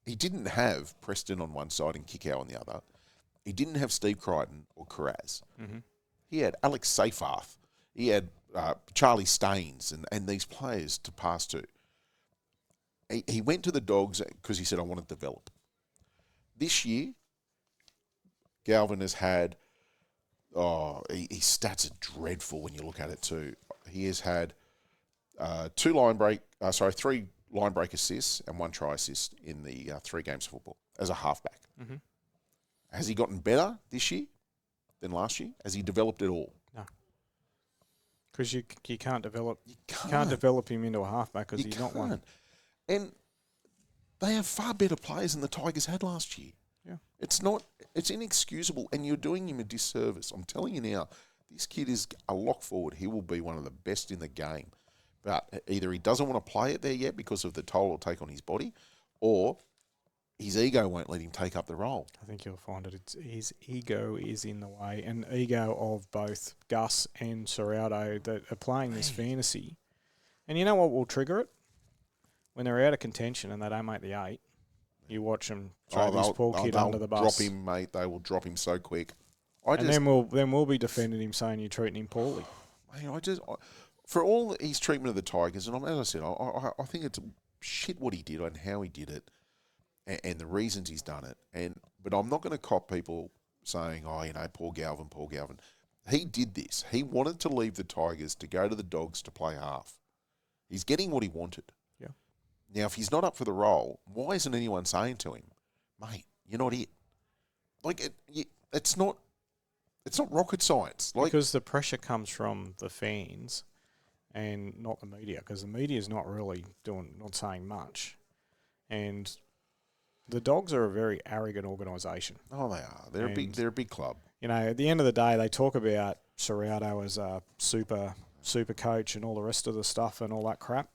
he didn't have Preston on one side and Kickow on the other. He didn't have Steve Crichton or Carraz. Mm-hmm. He had Alex Seyfarth. He had Charlie Staines and these players to pass to. He went to the Dogs because he said, I want to develop. This year, Galvin has had, his stats are dreadful when you look at it too. He has had 3 line break assists and 1 try assist in the 3 games of football as a halfback. Mm-hmm. Has he gotten better this year than last year? Has he developed at all? No. Because you can't develop him into a halfback because he's not one. And they have far better players than the Tigers had last year. Yeah. It's inexcusable, and you're doing him a disservice. I'm telling you now, this kid is a lock forward. He will be one of the best in the game. But either he doesn't want to play it there yet because of the toll it'll take on his body, or his ego won't let him take up the role. I think you'll find his ego is in the way, and ego of both Gus and Serraldo that are playing this fantasy. And you know what will trigger it? When they're out of contention and they don't make the 8, you watch them throw this poor kid under the bus. Drop him, mate. They will drop him so quick. Then we'll be defending him, saying you're treating him poorly. For all his treatment of the Tigers, and as I said, I think it's shit what he did and how he did it. And the reasons he's done it. But I'm not going to cop people saying, poor Galvin, poor Galvin. He did this. He wanted to leave the Tigers to go to the Dogs to play half. He's getting what he wanted. Yeah. Now, if he's not up for the role, why isn't anyone saying to him, mate, you're not it? Like, it's not rocket science. Because the pressure comes from the fans and not the media, because the media is not really not saying much. And the Dogs are a very arrogant organisation. Oh, they are. They're a big club. At the end of the day, they talk about Serraldo as a super coach and all the rest of the stuff and all that crap.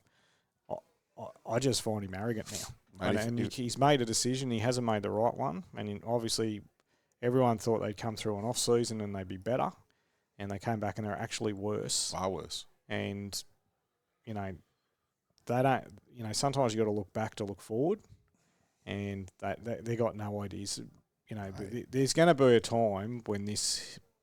I just find him arrogant now. Mate, he's made a decision. He hasn't made the right one. And obviously, everyone thought they'd come through an off-season and they'd be better. And they came back and they're actually worse. Far worse. And, they don't, sometimes you got to look back to look forward. And they got no ideas. There's going to be a time when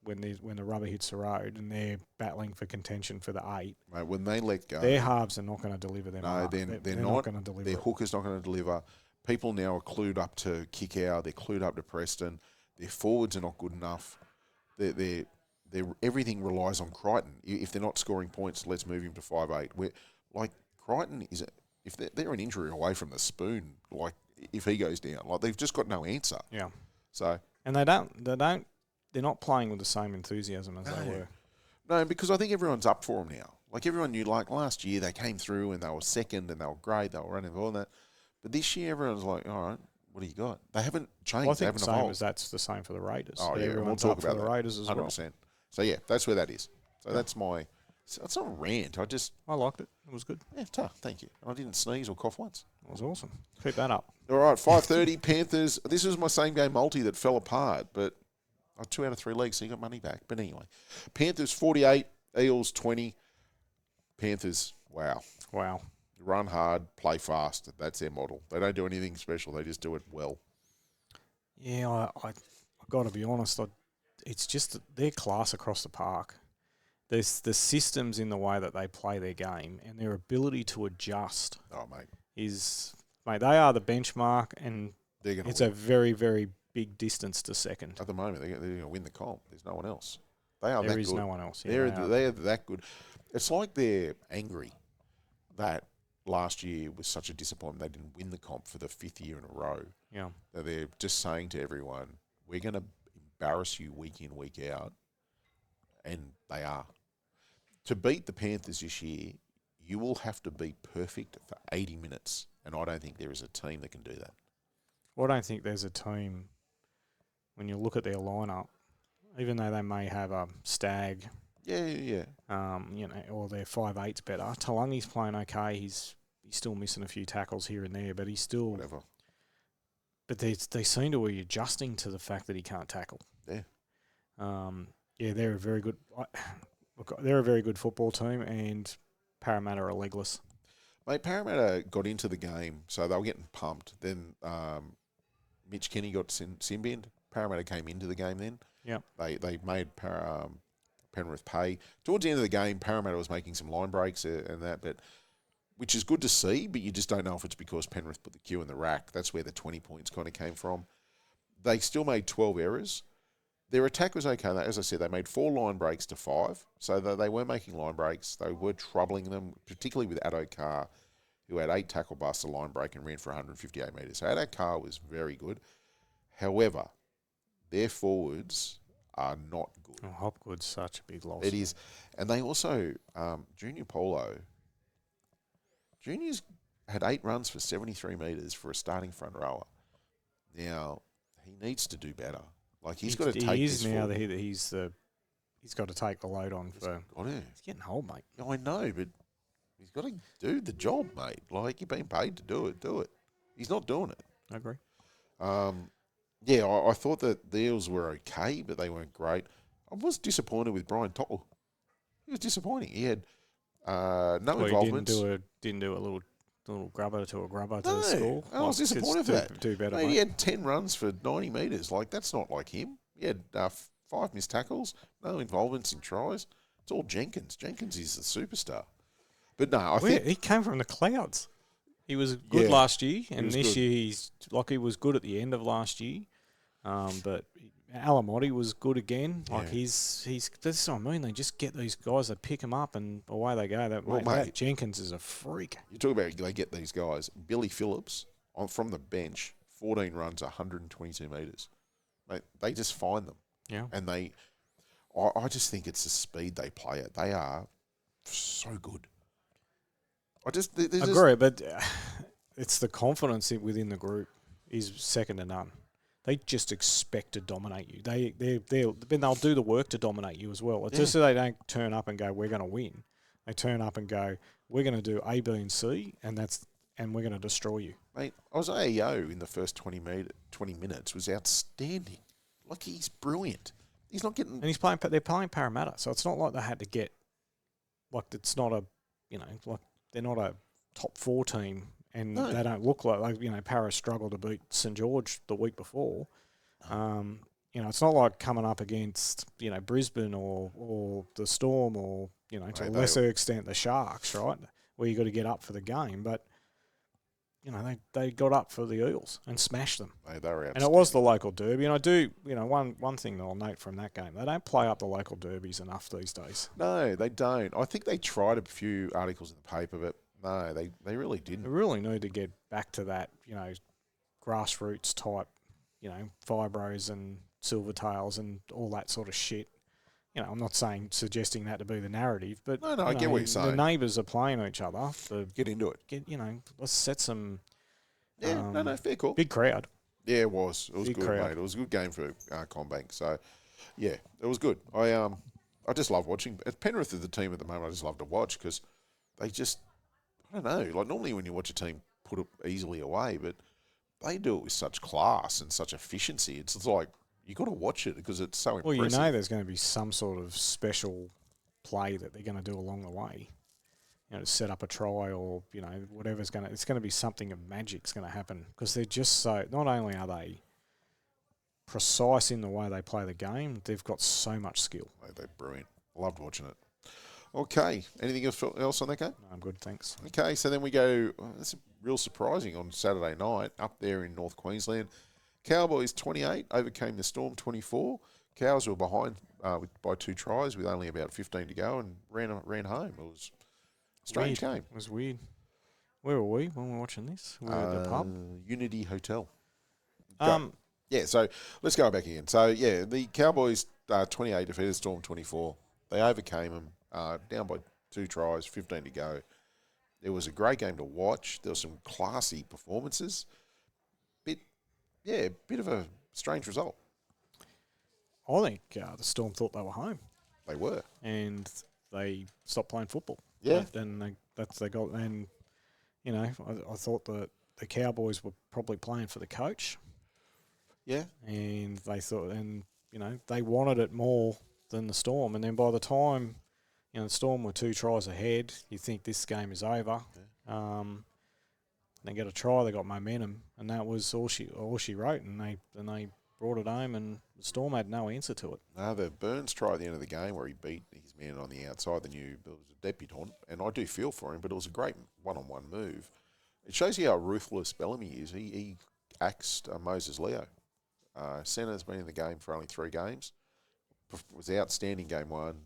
when the rubber hits the road and they're battling for contention for the 8. Mate, when they let go, their halves are not going to deliver them. No, they're not going to deliver. Their hooker's not going to deliver. People now are clued up to kick out. They're clued up to Preston. Their forwards are not good enough. They're everything relies on Crichton. If they're not scoring points, let's move him to 5'8". Like Crichton is, if they're an injury away from the spoon. Like if he goes down, like they've just got no answer. Yeah. So and they're not playing with the same enthusiasm as they were. No, because I think everyone's up for them now. Like everyone knew, like last year they came through and they were second and they were great. They were running all that. But this year everyone's like, all right, what do you got? They haven't changed. Well, I think they haven't the same evolved. as that's the same for the Raiders. Oh yeah, everyone's we'll up talk about for the Raiders as 100%. well. So yeah, that's where that is. So that's my. It's not a rant. I liked it. It was good. Yeah, tough. Thank you. I didn't sneeze or cough once. It was awesome. Keep that up. All right, 5:30 Panthers. This was my same game multi that fell apart, but 2 out of 3 legs, so you got money back. But anyway, Panthers 48, Eels 20. Panthers, wow. Run hard, play fast. That's their model. They don't do anything special. They just do it well. Yeah, I got to be honest. It's just their class across the park. There's the systems in the way that they play their game and their ability to adjust. Oh, mate. They are the benchmark, and it's win. A very, very big distance to second. At the moment, they're going to win the comp. There's no one else. They are that good. There is no one else. Yeah, they're that good. It's like they're angry that last year was such a disappointment they didn't win the comp for the 5th year in a row. Yeah. That they're just saying to everyone, we're going to embarrass you week in, week out. And they are. To beat the Panthers this year, you will have to be perfect for 80 minutes. And I don't think there is a team that can do that. Well, I don't think there's a team, when you look at their lineup, even though they may have a Stag, yeah, or their 5'8's better. Talangi's playing okay. He's still missing a few tackles here and there, but he's still whatever. But they seem to be adjusting to the fact that he can't tackle. Yeah. They're a very good. Look, they're a very good football team, and Parramatta are legless. Mate, Parramatta got into the game, so they were getting pumped. Then Mitch Kenny got sin-binned. Parramatta came into the game then. Yeah. They made Penrith pay. Towards the end of the game, Parramatta was making some line breaks and that, but which is good to see, but you just don't know if it's because Penrith put the cue in the rack. That's where the 20 points kind of came from. They still made 12 errors. Their attack was okay. As I said, they made 4 line breaks to 5, so they were making line breaks. They were troubling them, particularly with Addo Carr, who had 8 tackle busts, a line break, and ran for 158 metres. So Addo Carr was very good. However, their forwards are not good. Oh, Hopgood's such a big loss. It is. And they also, Junior Polo, Junior's had 8 runs for 73 metres for a starting front rower. Now, he needs to do better. Like, he's got to take this forward. He's got to take the load on for... He's getting old, mate. I know, but he's got to do the job, mate. Like, you're being paid to do it. He's not doing it. I agree. I thought that the Eels were okay, but they weren't great. I was disappointed with Brian Tottle. He was disappointing. He had no involvement. He didn't do a little grubber to the score. I was disappointed for that. Do better, mate. He had 10 runs for 90 metres. Like, that's not like him. He had 5 missed tackles, no involvements in tries. It's all Jenkins. Jenkins is the superstar. But no, I think... He came from the clouds. He was good last year, and this year he was good at the end of last year. But Alamotti was good again. Like he's that's what I mean. They just get these guys, they pick them up, and away they go. That Jenkins is a freak. You talk about they get these guys. Billy Phillips from the bench, 14 runs, 122 metres. Mate, they just find them. Yeah, and I just think it's the speed they play at. They are so good. I agree, but it's the confidence within the group is second to none. They just expect to dominate you. They'll do the work to dominate you as well. It's just so they don't turn up and go, we're going to win. They turn up and go, we're going to do A, B, and C, and we're going to destroy you. Mate, I was AEO in the first 20 minutes was outstanding. Like, he's brilliant. He's not getting... And they're playing Parramatta, so it's not like they had to get... Like, it's not a... like... They're not a top 4 team, and they don't look like Para struggled to beat St George the week before. it's not like coming up against, Brisbane or the Storm or, to a lesser extent the Sharks, right, where you got to get up for the game. But, they got up for the Eels and smashed them. Mate, they were outstanding. And it was the local derby. And I do, one thing that I'll note from that game, they don't play up the local derbies enough these days. No, they don't. I think they tried a few articles in the paper, but no, they really didn't. They really need to get back to that, grassroots type, Vibros and Silvertails and all that sort of shit. I'm not suggesting that to be the narrative, but no, I get what you're saying. The neighbours are playing each other. Get into it. Let's set some. Yeah, fair call. Big crowd. Yeah, it was. It was big good, crowd. mate. It was a good game for Combank. So, yeah, it was good. I just love watching. Penrith are the team at the moment I just love to watch because they just, I don't know. Like normally when you watch a team put it easily away, but they do it with such class and such efficiency. It's like you got to watch it because it's so impressive. Well, there's going to be some sort of special play that they're going to do along the way. To set up a try or, whatever's it's going to be something of magic's going to happen because they're just so, not only are they precise in the way they play the game, they've got so much skill. Mate, they're brilliant. I loved watching it. Okay, anything else on that game? No, I'm good, thanks. Okay, so then we go, that's real surprising on Saturday night up there in North Queensland. Cowboys 28 overcame the Storm 24. Cows were behind by 2 tries with only about 15 to go and ran home. It was a strange game. It was weird. Where were we when we were watching this? We were at the pub? Unity Hotel. Yeah, so let's go back again. So, yeah, the Cowboys 28 defeated Storm 24. They overcame them down by 2 tries, 15 to go. It was a great game to watch. There were some classy performances. Bit of a strange result. I think the Storm thought they were home. They were. And they stopped playing football. Yeah. And I thought that the Cowboys were probably playing for the coach. Yeah. And they thought, they wanted it more than the Storm. And then by the time, the Storm were 2 tries ahead, you think this game is over. Yeah. They got a try, they got momentum, and that was all she wrote. And they brought it home, and the Storm had no answer to it. No, the Burns try at the end of the game where he beat his man on the outside, it was a debutant, and I do feel for him, but it was a great one-on-one move. It shows you how ruthless Bellamy is. He axed Moses Leo. Center's been in the game for only 3 games. Was outstanding game 1.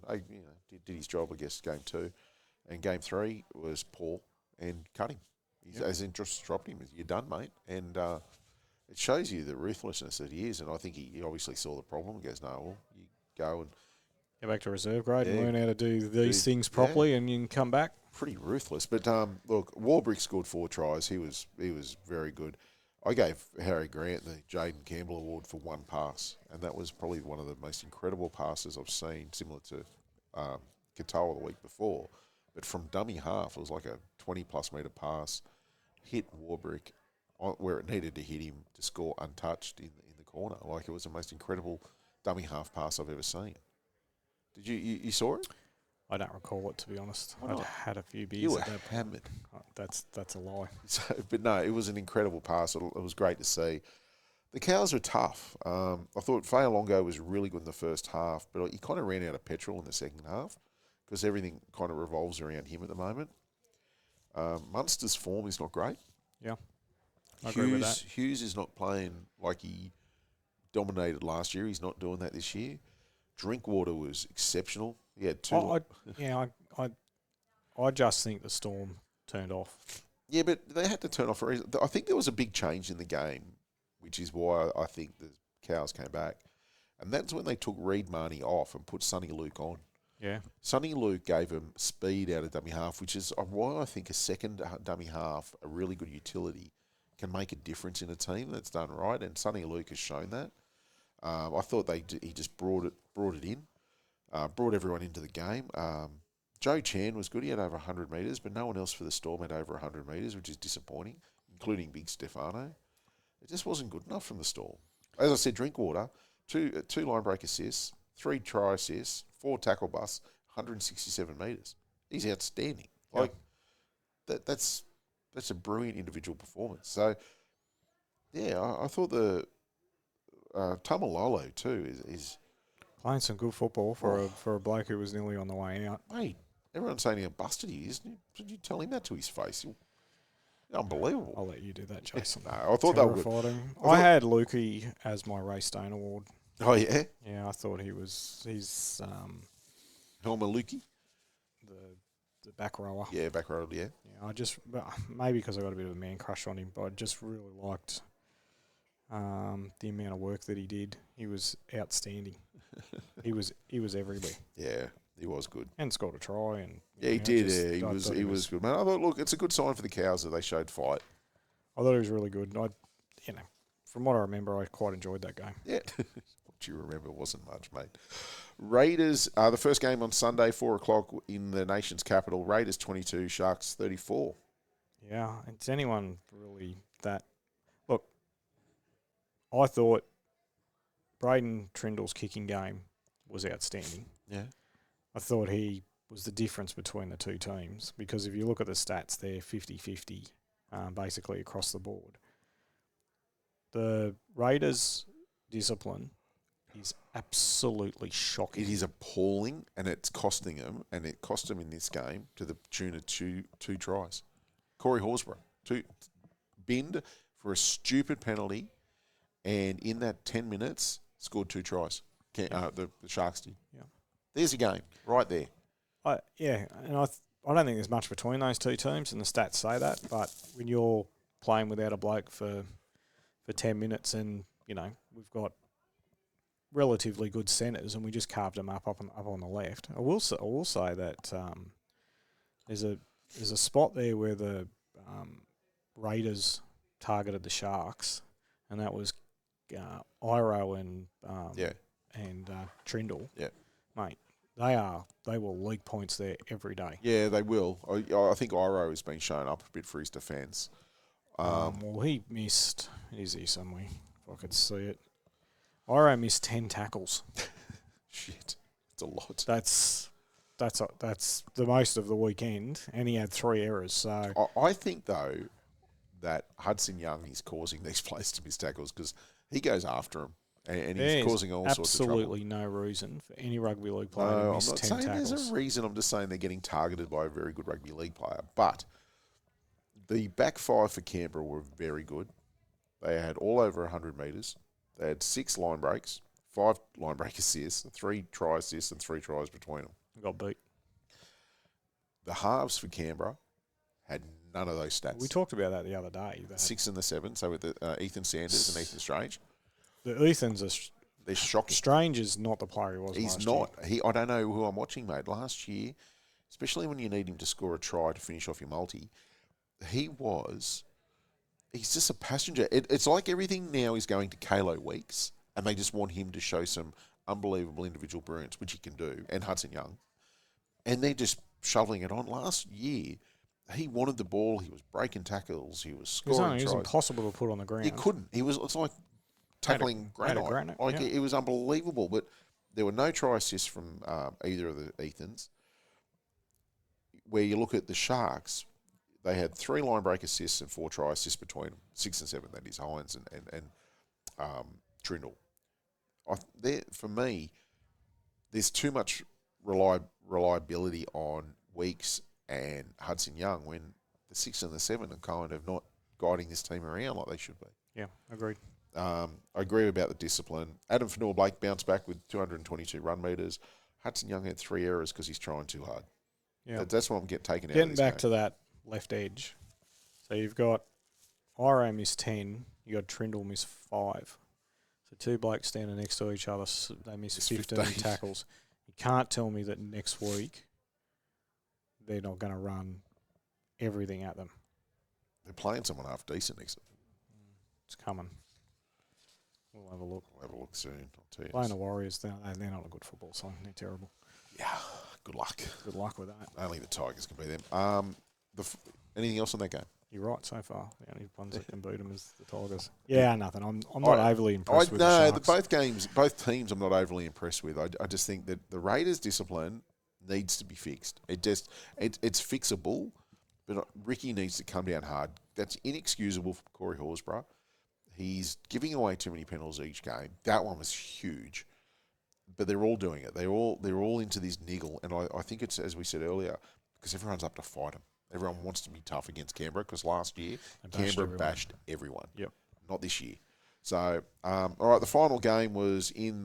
Did his job, I guess, game 2. And game 3 was poor and cut him. As interest dropped him. You're done, mate. And it shows you the ruthlessness that he is. And I think he obviously saw the problem and goes, no, well, you go and get back to reserve grade and learn how to do these things properly, and you can come back. Pretty ruthless. But look, Warbrick scored 4 tries. He was very good. I gave Harry Grant the Jaden Campbell Award for 1 pass, and that was probably one of the most incredible passes I've seen, similar to Katoa the week before. But from dummy half, it was like a 20-plus metre pass, hit Warbrick where it needed to hit him to score untouched in the corner. Like, it was the most incredible dummy half pass I've ever seen. Did you saw it? I don't recall it, to be honest. Why not? I'd had a few beers. You were at that hammered. That's a lie. But no, it was an incredible pass. It was great to see. The Cows were tough. I thought Fa'alongo was really good in the first half, but he kind of ran out of petrol in the second half because everything kind of revolves around him at the moment. Munster's form is not great. Yeah, I agree with that. Hughes is not playing like he dominated last year. He's not doing that this year. Drinkwater was exceptional. He had 2. I just think the Storm turned off. Yeah, but they had to turn off for a reason. I think there was a big change in the game, which is why I think the Cows came back. And that's when they took Reed Marnie off and put Sonny Luke on. Yeah. Sonny Luke gave him speed out of dummy half, which is why I think a second dummy half, a really good utility, can make a difference in a team that's done right. And Sonny Luke has shown that. I thought he just brought it in, brought everyone into the game. Joe Chan was good. He had over 100 metres, but no one else for the Storm had over 100 metres, which is disappointing, including Big Stefano. It just wasn't good enough from the Storm. As I said, Drinkwater, 2 line break assists, 3 try assists, 4 tackle busts, 167 metres. He's outstanding. Like that's a brilliant individual performance. So yeah, I thought Tamalolo too is Playing some good football for a bloke who was nearly on the way out. mate. Everyone's saying how busted he is. Did you tell him that to his face? Unbelievable. I'll let you do that, Jason. No, I thought that would. I had Lukey as my Ray Stone award. Oh yeah, Yeah, I thought he's Helma Lukey. the back rower. Yeah, back row. Yeah. Yeah, maybe because I got a bit of a man crush on him, but I just really liked the amount of work that he did. He was outstanding. he was everywhere. Yeah, he was good. And scored a try, and he did. He was good, man. I thought, look, it's a good sign for the Cows that they showed fight. I thought he was really good. From what I remember, I quite enjoyed that game. Yeah, what you remember wasn't much, mate. Raiders, the first game on Sunday, 4:00 in the nation's capital. Raiders 22, Sharks 34. Yeah, it's anyone really that. Look, I thought Braden Trindle's kicking game was outstanding. Yeah. I thought he was the difference between the two teams because if you look at the stats, they're 50-50 basically across the board. The Raiders' discipline is absolutely shocking. It is appalling, and it's costing them, and it cost them in this game to the tune of two tries. Corey Horsburgh, binned for a stupid penalty, and in that 10 minutes, scored 2 tries. The Sharks did. Yeah. There's a game, right there. And I don't think there's much between those two teams, and the stats say that, but when you're playing without a bloke for 10 minutes and, we've got relatively good centres and we just carved them up on the left. I will say that there's a spot there where the Raiders targeted the Sharks, and that was Iro and Trindle. Yeah. Mate, they will leak points there every day. Yeah, they will. I think Iro has been shown up a bit for his defence. Well, he missed. Is he somewhere? If I could see it. Iro missed 10 tackles. Shit, it's a lot. That's the most of the weekend, and he had 3 errors. So I think though that Hudson Young is causing these players to miss tackles because he goes after them and he's causing all sorts of trouble. Absolutely no reason for any rugby league player to miss 10 tackles. I'm not saying there's a reason. I'm just saying they're getting targeted by a very good rugby league player. But the back 5 for Canberra were very good. They had all over 100 metres. They had 6 line breaks, 5 line break assists, 3 try assists, and 3 tries between them. Got beat. The halves for Canberra had none of those stats. We talked about that the other day. 6 and the 7, so with Ethan Sanders and Ethan Strange. The Ethans they're shocking. Strange is not the player he was He's last not. year. I don't know who I'm watching, mate. Last year, especially when you need him to score a try to finish off your multi, he's just a passenger. It's like everything now is going to Kalo Weeks, and they just want him to show some unbelievable individual brilliance, which he can do, and Hudson Young. And they're just shoveling it on. Last year, he wanted the ball. He was breaking tackles. He was scoring tries. It was impossible to put on the ground. He couldn't. It's like tackling granite. It was unbelievable. But there were no try assists from either of the Ethans. Where you look at the Sharks, they had 3 line break assists and 4 try assists between them. 6 and 7, that is, Hines and Trindle. For me, there's too much reliability on Weeks and Hudson Young when the 6 and the 7 are kind of not guiding this team around like they should be. Yeah, agreed. I agree about the discipline. Adam Fanua-Blake bounced back with 222 run metres. Hudson Young had 3 errors because he's trying too hard. Yeah, that's what I'm taking out of this back game. to that left edge. So you've got Iro miss 10, you got Trindle miss 5. So 2 blokes standing next to each other, they miss 15 tackles. You can't tell me that next week they're not going to run everything at them. They're playing someone half decent next. It's coming. We'll have a look. We'll have a look soon. I'll tell you. Playing the Warriors, they're not a good football side. They're terrible. Yeah, good luck. Good luck with that. Only the Tigers can beat them. Anything else on that game? You're right so far. The only ones that can beat them is the Tigers. Yeah, nothing. I'm not overly impressed with the Sharks. Both teams I'm not overly impressed with. I just think that the Raiders' discipline needs to be fixed. It's fixable, but Ricky needs to come down hard. That's inexcusable for Corey Horsburgh. He's giving away too many penalties each game. That one was huge. But they're all doing it. They're all into this niggle. And I think it's, as we said earlier, because everyone's up to fight them. Everyone wants to be tough against Canberra because last year, Canberra bashed everyone. Yep. Not this year. So, all right, the final game was in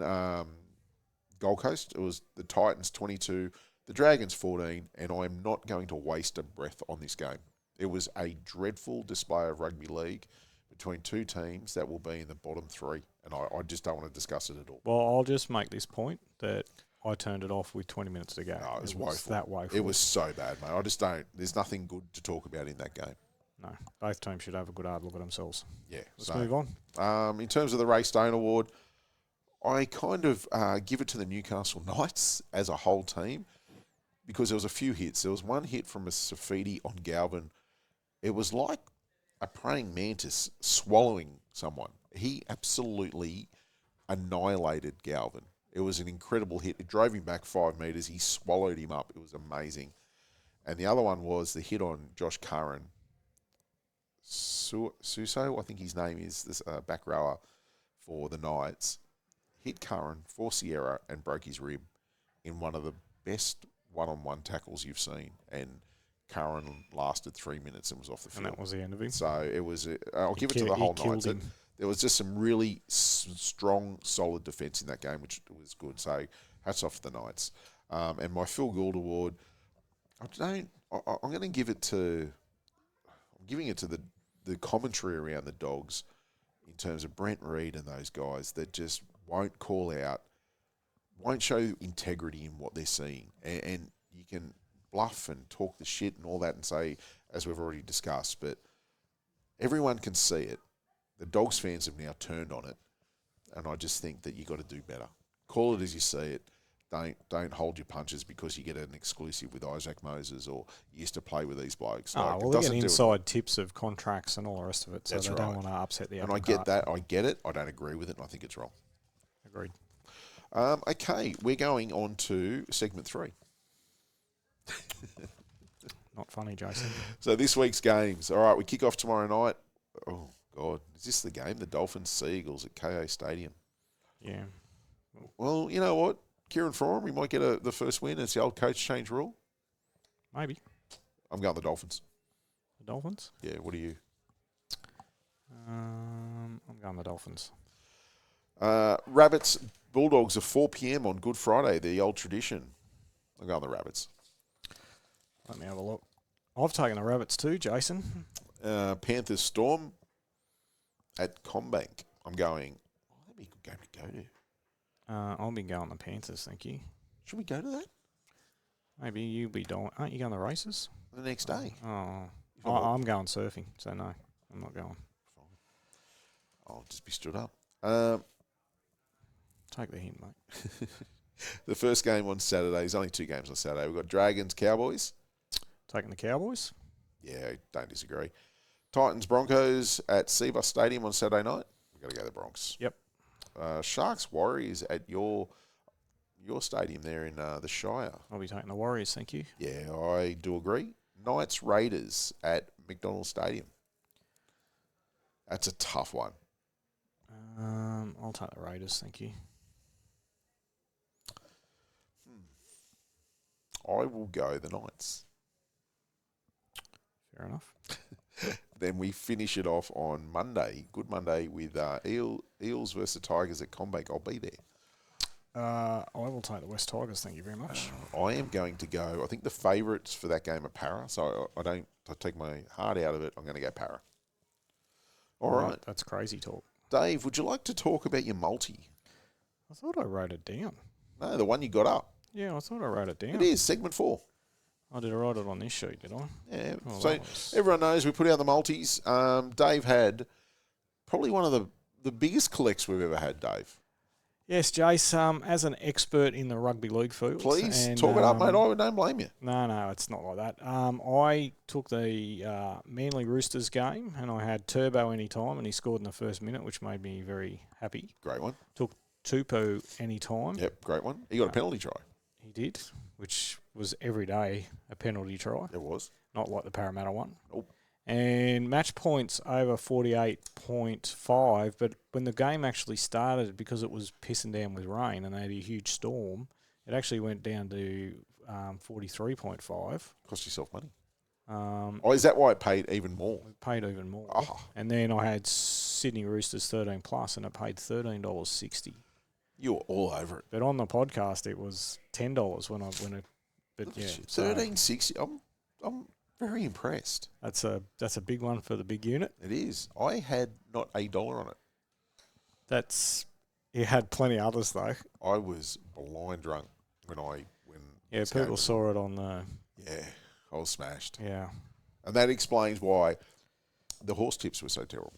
Gold Coast. It was the Titans 22, the Dragons 14, and I am not going to waste a breath on this game. It was a dreadful display of rugby league between two teams that will be in the bottom three, and I just don't want to discuss it at all. Well, I'll just make this point that I turned it off with 20 minutes to go. No, it was woeful. That woeful. It was so bad, mate. I just don't. There's nothing good to talk about in that game. No, both teams should have a good hard look at themselves. Yeah. Let's move on. In terms of the Ray Stone Award, I kind of give it to the Newcastle Knights as a whole team because there was a few hits. There was one hit from a Safidi on Galvin. It was like a praying mantis swallowing someone. He absolutely annihilated Galvin. It was an incredible hit. It drove him back 5 metres. He swallowed him up. It was amazing. And the other one was the hit on Josh Curran. Suso, I think his name is, this back rower for the Knights, hit Curran for Sierra and broke his rib in one of the best one-on-one tackles you've seen. And Curran lasted 3 minutes and was off the field. And that was the end of him. So it was, I'll give it to the whole Knights. There was just some really strong, solid defence in that game, which was good. So hats off to the Knights. And my Phil Gould Award, I'm going to give it to, I'm giving it to the commentary around the Dogs in terms of Brent Reid and those guys that just won't call out, won't show integrity in what they're seeing. And you can bluff and talk the shit and all that and say, as we've already discussed, but everyone can see it. The Dogs fans have now turned on it, and I just think that you got to do better. Call it as you see it. Don't hold your punches because you get an exclusive with Isaac Moses or you used to play with these blokes. Well, they get inside tips of contracts and all the rest of it, so That's they right. don't want to upset the apple And I get that. I get it. I don't agree with it, and I think it's wrong. Agreed. Okay, we're going on to segment 3. Not funny, Jason. So this week's games. All right, we kick off tomorrow night. Oh, God. Is this the game? The Dolphins Sea-Eagles at KO Stadium. Yeah. Well, you know what? Kieran Foran, we might get the first win. It's the old coach change rule. Maybe. I'm going the Dolphins. The Dolphins? Yeah, what are you? I'm going the Dolphins. Rabbits, Bulldogs are 4 p.m. on Good Friday, the old tradition. I'm going the Rabbits. Let me have a look. I've taken the Rabbits too, Jason. Panthers Storm at Combank. I'm going, that'd be a good game to go to. I'll be going the Panthers, thank you. Should we go to that? Maybe you'll be going. Aren't you going the races? The next day. Oh. I'm going surfing, so no, I'm not going. Fine. I'll just be stood up. Take the hint, mate. The first game on Saturday. There's only 2 games on Saturday. We've got Dragons, Cowboys. Taking the Cowboys? Yeah, don't disagree. Titans, Broncos at Seibold Stadium on Saturday night. We've got to go the Bronx. Yep. Sharks, Warriors at your stadium there in the Shire. I'll be taking the Warriors, thank you. Yeah, I do agree. Knights, Raiders at McDonald Stadium. That's a tough one. I'll take the Raiders, thank you. I will go the Knights. Fair enough. Then we finish it off on Monday, Good Monday, with Eels versus the Tigers at Combank. I'll be there. I will take the West Tigers, thank you very much. I am going to go. I think the favourites for that game are Para, so I take my heart out of it. I'm going to go Para. All right. That's crazy talk. Dave, would you like to talk about your multi? I thought I wrote it down. No, the one you got up. Yeah, I thought I wrote it down. It is, segment 4. I did write it on this sheet, did I? Yeah, Oh, so everyone knows we put out the multis. Dave had probably one of the biggest collects we've ever had, Dave. Yes, Jace, as an expert in the rugby league field. Please, talk it up, mate. I don't blame you. No, it's not like that. I took the Manly Roosters game, and I had Turbo anytime, and he scored in the first minute, which made me very happy. Great one. Took Tupou anytime. Yep, great one. He got a penalty try. He did, which was every day a penalty try. It was. Not like the Parramatta one. Nope. And match points over 48.5, but when the game actually started, because it was pissing down with rain and they had a huge storm, it actually went down to 43.5. Cost yourself money. Is that why it paid even more? It paid even more. Oh. And then I had Sydney Roosters 13 plus, and it paid $13.60. You were all over it. But on the podcast, it was $10 when it. But yeah, $13.60. I'm very impressed. That's a big one for the big unit. It is. I had not $1 on it. You had plenty others though. I was blind drunk when people saw it on the. Yeah, I was smashed. Yeah, and that explains why the horse tips were so terrible.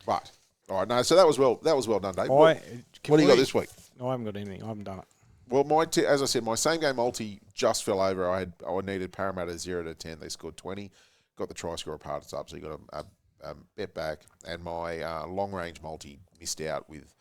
But all right, no. So that was well done, Dave. What do you got this week? I haven't got anything. I haven't done it. Well, as I said, my same game multi just fell over. I needed Parramatta 0 to 10. They scored 20. Got the try score apart. It's up, so you got a bet back. And my long range multi missed out with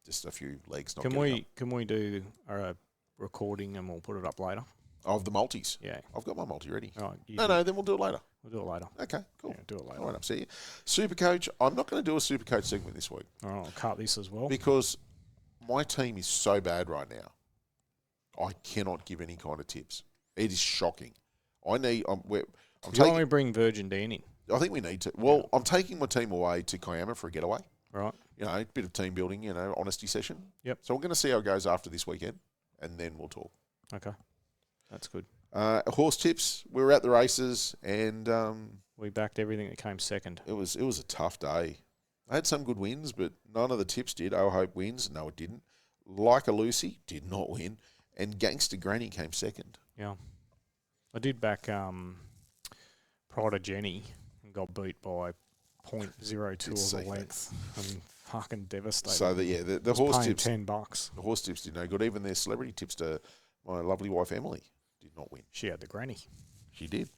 just a few legs. Can we do a recording and we'll put it up later? Of the multis? Yeah, I've got my multi ready. Right, then we'll do it later. We'll do it later. Okay, cool. Yeah, do it later. All right, I'll see you. Supercoach. I'm not going to do a Supercoach segment this week. All right, I'll cut this as well because my team is so bad right now. I cannot give any kind of tips. It is shocking. Do you want me to bring Virgin Dan in? I think we need to. Well, I'm taking my team away to Kiama for a getaway. Right. A bit of team building, honesty session. Yep. So we're going to see how it goes after this weekend, and then we'll talk. Okay. That's good. Horse tips. We were at the races, and we backed everything that came second. It was a tough day. I had some good wins, but none of the tips did. Oh Hope wins. No, it didn't. Like a Lucy did not win. And Gangster Granny came second. Yeah. I did back Pride of Jenny and got beat by 0.02 of a length. I'm fucking devastated. So, the horse tips... $10. The horse tips did no good. Even their celebrity tips to my lovely wife, Emily, did not win. She had the granny. She did.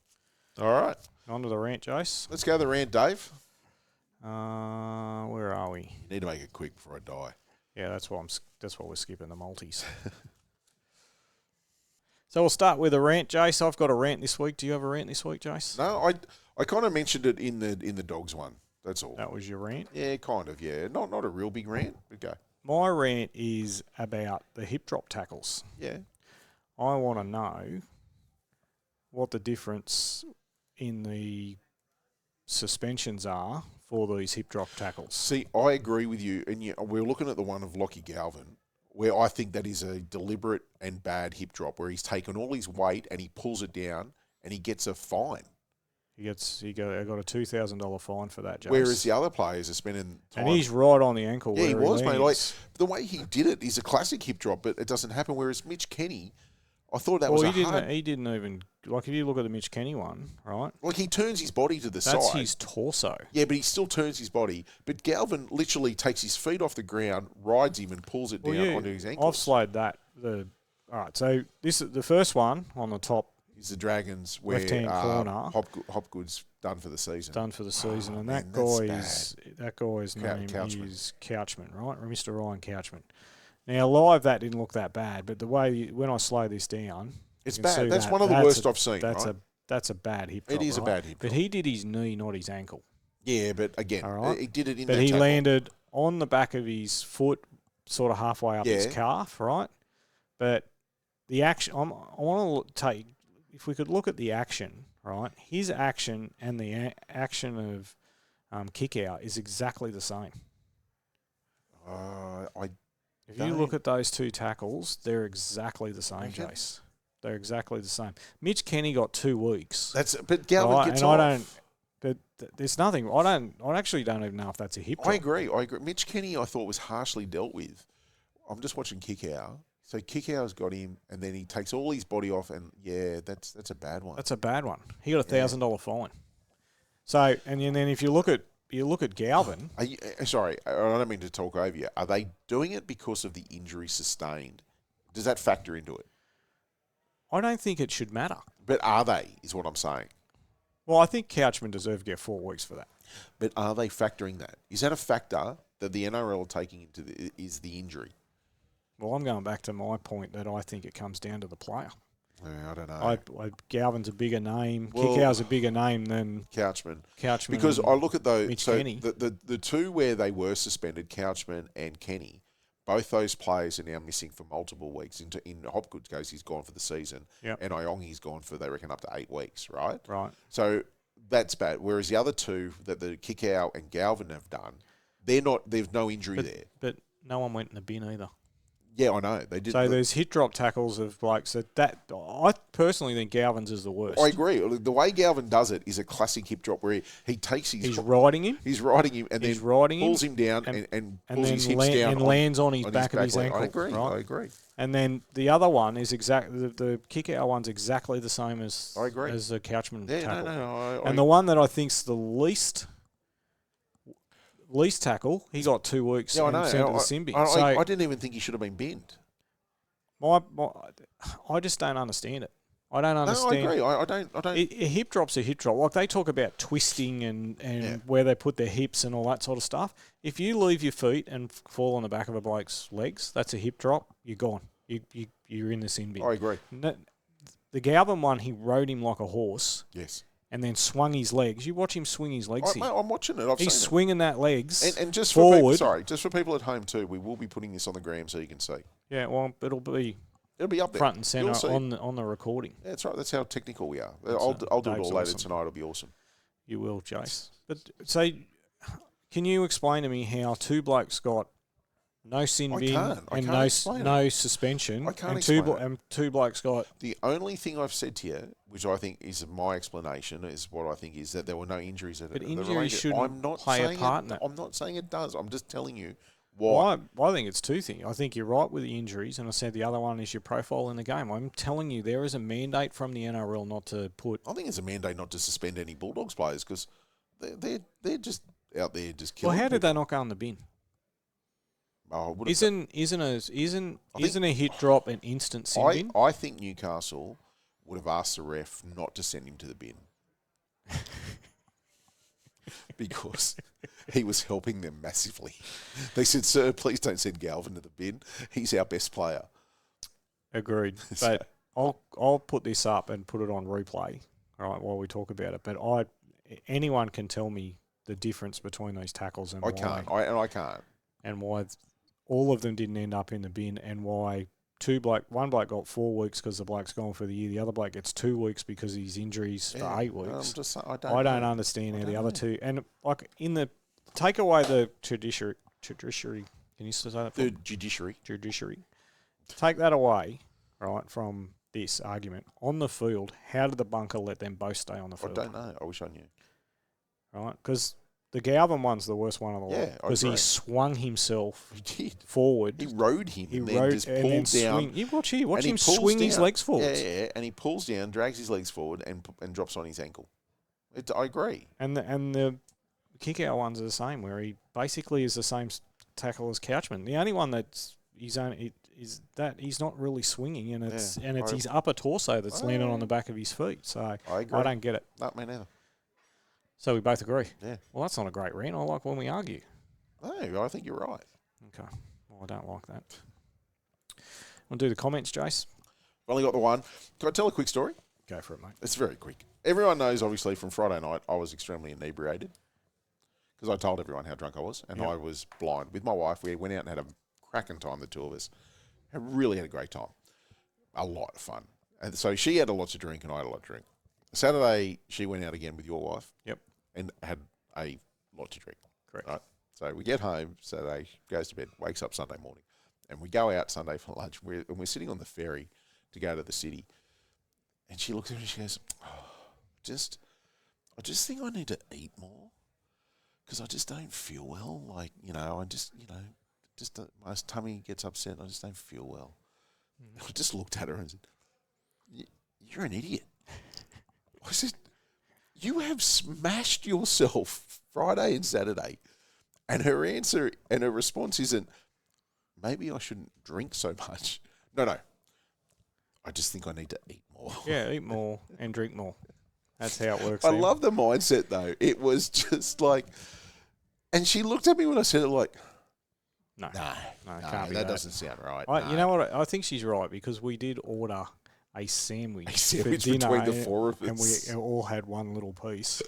All right. On to the rant, Jace. Let's go to the rant, Dave. Where are we? You need to make it quick before I die. Yeah, that's why we're skipping the multis. So we'll start with a rant, Jace. I've got a rant this week. Do you have a rant this week, Jace? No, I kind of mentioned it in the dogs one. That's all. That was your rant? Yeah, kind of, yeah. Not a real big rant, but go. My rant is about the hip drop tackles. Yeah. I want to know what the difference in the suspensions are for these hip drop tackles. See, I agree with you. And we're looking at the one of Lockie Galvin, where I think that is a deliberate and bad hip drop, where he's taken all his weight and he pulls it down and he gets a fine. I got a $2,000 fine for that, Jace. Whereas the other players are spending time. And he's right on the ankle. Yeah, he was, mate. Like, the way he did it is a classic hip drop, but it doesn't happen. Whereas Mitch Kenny, I thought that was he didn't even, like, if you look at the Mitch Kenny one, right? Like, he turns his body to the side. That's his torso. Yeah, but he still turns his body. But Galvin literally takes his feet off the ground, rides him, and pulls it down onto his ankles. I've slayed that. All right, so this is the first one on the top. Is the Dragons where left-hand corner. Hopgood's done for the season. And that guy's name is Couchman, right? Or Mr. Ryan Couchman. Now, live, that didn't look that bad, but the way when I slow this down, it's bad. That's one of the worst I've seen. That's a bad hip drop. It is a bad hip drop. But he did his knee, not his ankle. Yeah, but again, he did it in. But he landed on the back of his foot, sort of halfway up his calf, right? But the action, I want to take. If we could look at the action, right? His action and the action of kick out is exactly the same. If you look at those two tackles, they're exactly the same, Jace. They're exactly the same. Mitch Kenny got 2 weeks. But Galvin gets off. But there's nothing. I actually don't even know if that's a hip drop. I agree. Mitch Kenny, I thought, was harshly dealt with. I'm just watching kick out. So Kickow's got him, and then he takes all his body off, and that's a bad one. That's a bad one. He got a $1,000 fine. So, and then if you look at Galvin. Sorry, I don't mean to talk over you. Are they doing it because of the injury sustained? Does that factor into it? I don't think it should matter. But are they? Is what I'm saying. Well, I think Couchman deserved to get 4 weeks for that. But are they factoring that? Is that a factor that the NRL are taking is the injury? Well, I'm going back to my point that I think it comes down to the player. I don't know. Galvin's a bigger name. Well, Kickout's a bigger name than Couchman. Because I look at those. Mitch So Kenny. the two where they were suspended, Couchman and Kenny, both those players are now missing for multiple weeks. In Hopgood's case, he's gone for the season. Yep. And Iongi's gone for, they reckon, up to 8 weeks, right? Right. So that's bad. Whereas the other two that the Kickout and Galvin have done, there's no injury there. But no one went in the bin either. Yeah, I know. They did. So there's hit drop tackles of blokes that I personally think Galvin's is the worst. I agree. The way Galvin does it is a classic hip drop where he takes his... He's riding him. He's riding him and then pulls him down and pulls his hips down. And lands on his back of his ankle. I agree. Right? I agree. And then the other one is exactly... The kick-out one's exactly the same as... I agree. As the Couchman tackle. And the one that I think's the least tackle, he got 2 weeks and sent to the sin bin. I didn't even think he should have been binned. I just don't understand it. I don't understand. No, I agree. I don't. A hip drop's a hip drop. Like they talk about twisting and where they put their hips and all that sort of stuff. If you leave your feet and fall on the back of a bloke's legs, that's a hip drop. You're gone. You're in the sin bin. I agree. The Galvin one, he rode him like a horse. Yes. And then swung his legs. You watch him swing his legs here. I'm watching it. He's swinging that legs and just forward. Just for people at home too, we will be putting this on the gram so you can see. Yeah, well, it'll be up there. Front and centre on the recording. Yeah, that's right. That's how technical we are. I'll do it all later tonight. It'll be awesome. You will, Jace. But so, can you explain to me how two blokes got no sin bin and no suspension? I can't and explain it. And two blokes got... The only thing I've said to you, which I think is my explanation, is what I think is that there were no injuries. But injuries shouldn't play a part in that. I'm not saying it does. I'm just telling you why. Well, I think it's two things. I think you're right with the injuries, and I said the other one is your profile in the game. I'm telling you, there is a mandate from the NRL not to put... I think it's a mandate not to suspend any Bulldogs players because they're just out there just killing. Well, how did people. they not go in the bin? Oh, isn't a hit drop an instant sin bin? I think Newcastle would have asked the ref not to send him to the bin because he was helping them massively. They said, "Sir, please don't send Galvin to the bin. He's our best player." Agreed. But I'll put this up and put it on replay, all right, while we talk about it. But anyone can tell me the difference between these tackles and I can't. And why all of them didn't end up in the bin, and why one bloke got 4 weeks because the bloke's gone for the year, the other bloke gets 2 weeks because of his injuries for 8 weeks. I don't understand how the other two, and like take away the judiciary. Can you say that? The judiciary. Take that away, right, from this argument on the field. How did the bunker let them both stay on the field? I don't know. I wish I knew. Right, because the Galvin one's the worst one of the lot. Because he swung himself forward. He rode him. He and rode just pulled down. You watch him swing his legs forward. Yeah, and he pulls down, drags his legs forward, and drops on his ankle. I agree. And the kick-out ones are the same, where he basically is the same tackle as Couchman. The only one that's is that he's not really swinging, and it's his upper torso that's landing on the back of his feet. So I don't get it. Not me neither. So we both agree. Yeah. Well, that's not a great rant. I like when we argue. No, I think you're right. Okay. Well, I don't like that. Want to do the comments, Jace? I've only got the one. Can I tell a quick story? Go for it, mate. It's very quick. Everyone knows, obviously, from Friday night, I was extremely inebriated because I told everyone how drunk I was, and I was blind. With my wife, we went out and had a cracking time, the two of us. Really had a great time. A lot of fun. And so she had a lot to drink, and I had a lot to drink. Saturday, she went out again with your wife. Yep. And had a lot to drink. Correct. Right? So we get home Saturday, goes to bed, wakes up Sunday morning. And we go out Sunday for lunch. We're sitting on the ferry to go to the city. And she looks at me and she goes, I just think I need to eat more because I just don't feel well. Like, my tummy gets upset and I just don't feel well. I just looked at her and said, you're an idiot. I said, you have smashed yourself Friday and Saturday. And her answer and her response isn't, maybe I shouldn't drink so much. No. I just think I need to eat more. Yeah, eat more and drink more. That's how it works. I love the mindset, though. It was just like... And she looked at me when I said it like... No, it can't be that doesn't sound right. You know what? I think she's right because we did order a sandwich, A sandwich for dinner, between the four of and us. we all had one little piece.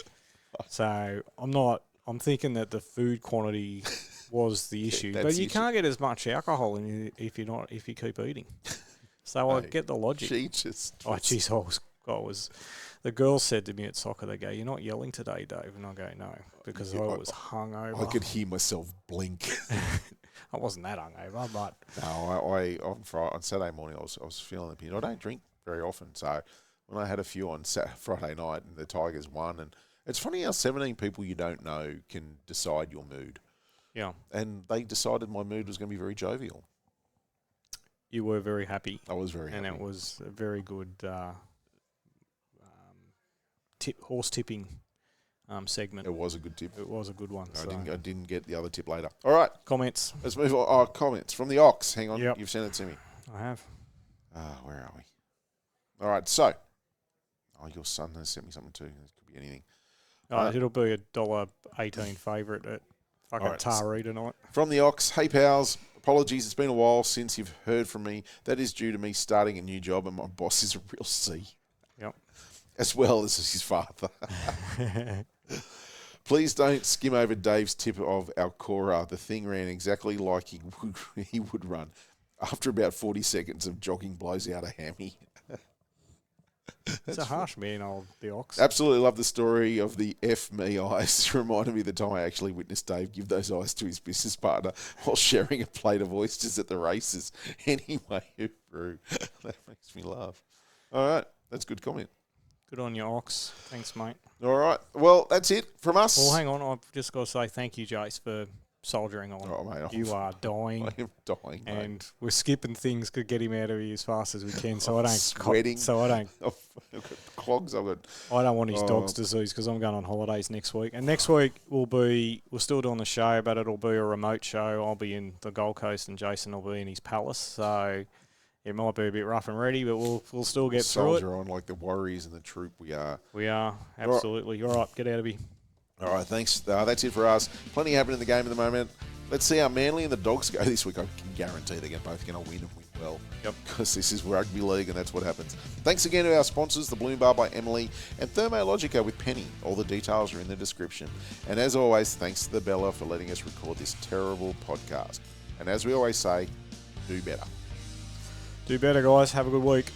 So I'm thinking that the food quantity was the issue, that's but the you issue. can't get as much alcohol in you if you keep eating. So I Hey, get the logic. She just. Oh, jeez, I was. The girls said to me at soccer, they go, "You're not yelling today, Dave," and I go, "No," because I was hungover. I could hear myself blink. I wasn't that hungover, but No, on Saturday morning I was feeling the pain. I don't drink very often, so when I had a few on Friday night and the Tigers won, and it's funny how 17 people you don't know can decide your mood. yeah, And they decided my mood was going to be very jovial. you were very happy, I was very happy. and it was a very good horse tipping segment. It was a good tip. It was a good one. I So. didn't get the other tip later. All right, Comments. let's move on. Oh, comments from the Ox. Hang on, Yep. you've sent it to me. I have. Where are we? All right, so. Oh, your son has sent me something too. It could be anything. It'll be $1.18 favourite at fucking Alright, Taree tonight. From the Ox, hey pals, apologies, it's been a while since you've heard from me. That is due to me starting a new job and my boss is a real C. Yep. As well as his father. Please don't skim over Dave's tip of Alcora. The thing ran exactly like he would run. After about 40 seconds of jogging blows out a hammy. It's a harsh man, the Ox. Absolutely love the story of the F me eyes. Reminded me of the time I actually witnessed Dave give those eyes to his business partner while sharing a plate of oysters at the races. Anyway, brew. That makes me laugh. All right, that's a good comment. Good on you, Ox. Thanks, mate. All right, well, that's it from us. Well, hang on. I've just got to say thank you, Jace, for soldiering on. Oh, mate, you are dying. I am dying, mate. And we're skipping things to get him out of here as fast as we can, so I don't sweating. I've got clogs. I don't want his dog's disease because I'm going on holidays next week. And next week we're still doing the show, but it'll be a remote show. I'll be in the Gold Coast and Jason will be in his palace. So it might be a bit rough and ready, but we'll still get through it. Soldier on like the Warriors and the troop we are. We are, absolutely. All right, get out of here. All right, thanks. That's it for us. Plenty happening in the game at the moment. Let's see how Manly and the Dogs go this week. I can guarantee they're both going to win and win well. Yep. Because this is rugby league and that's what happens. Thanks again to our sponsors, the Bloom Bar by Emily and Thermo Logica with Penny. All the details are in the description. And as always, thanks to the Bella for letting us record this terrible podcast. And as we always say, do better. Do better, guys. Have a good week.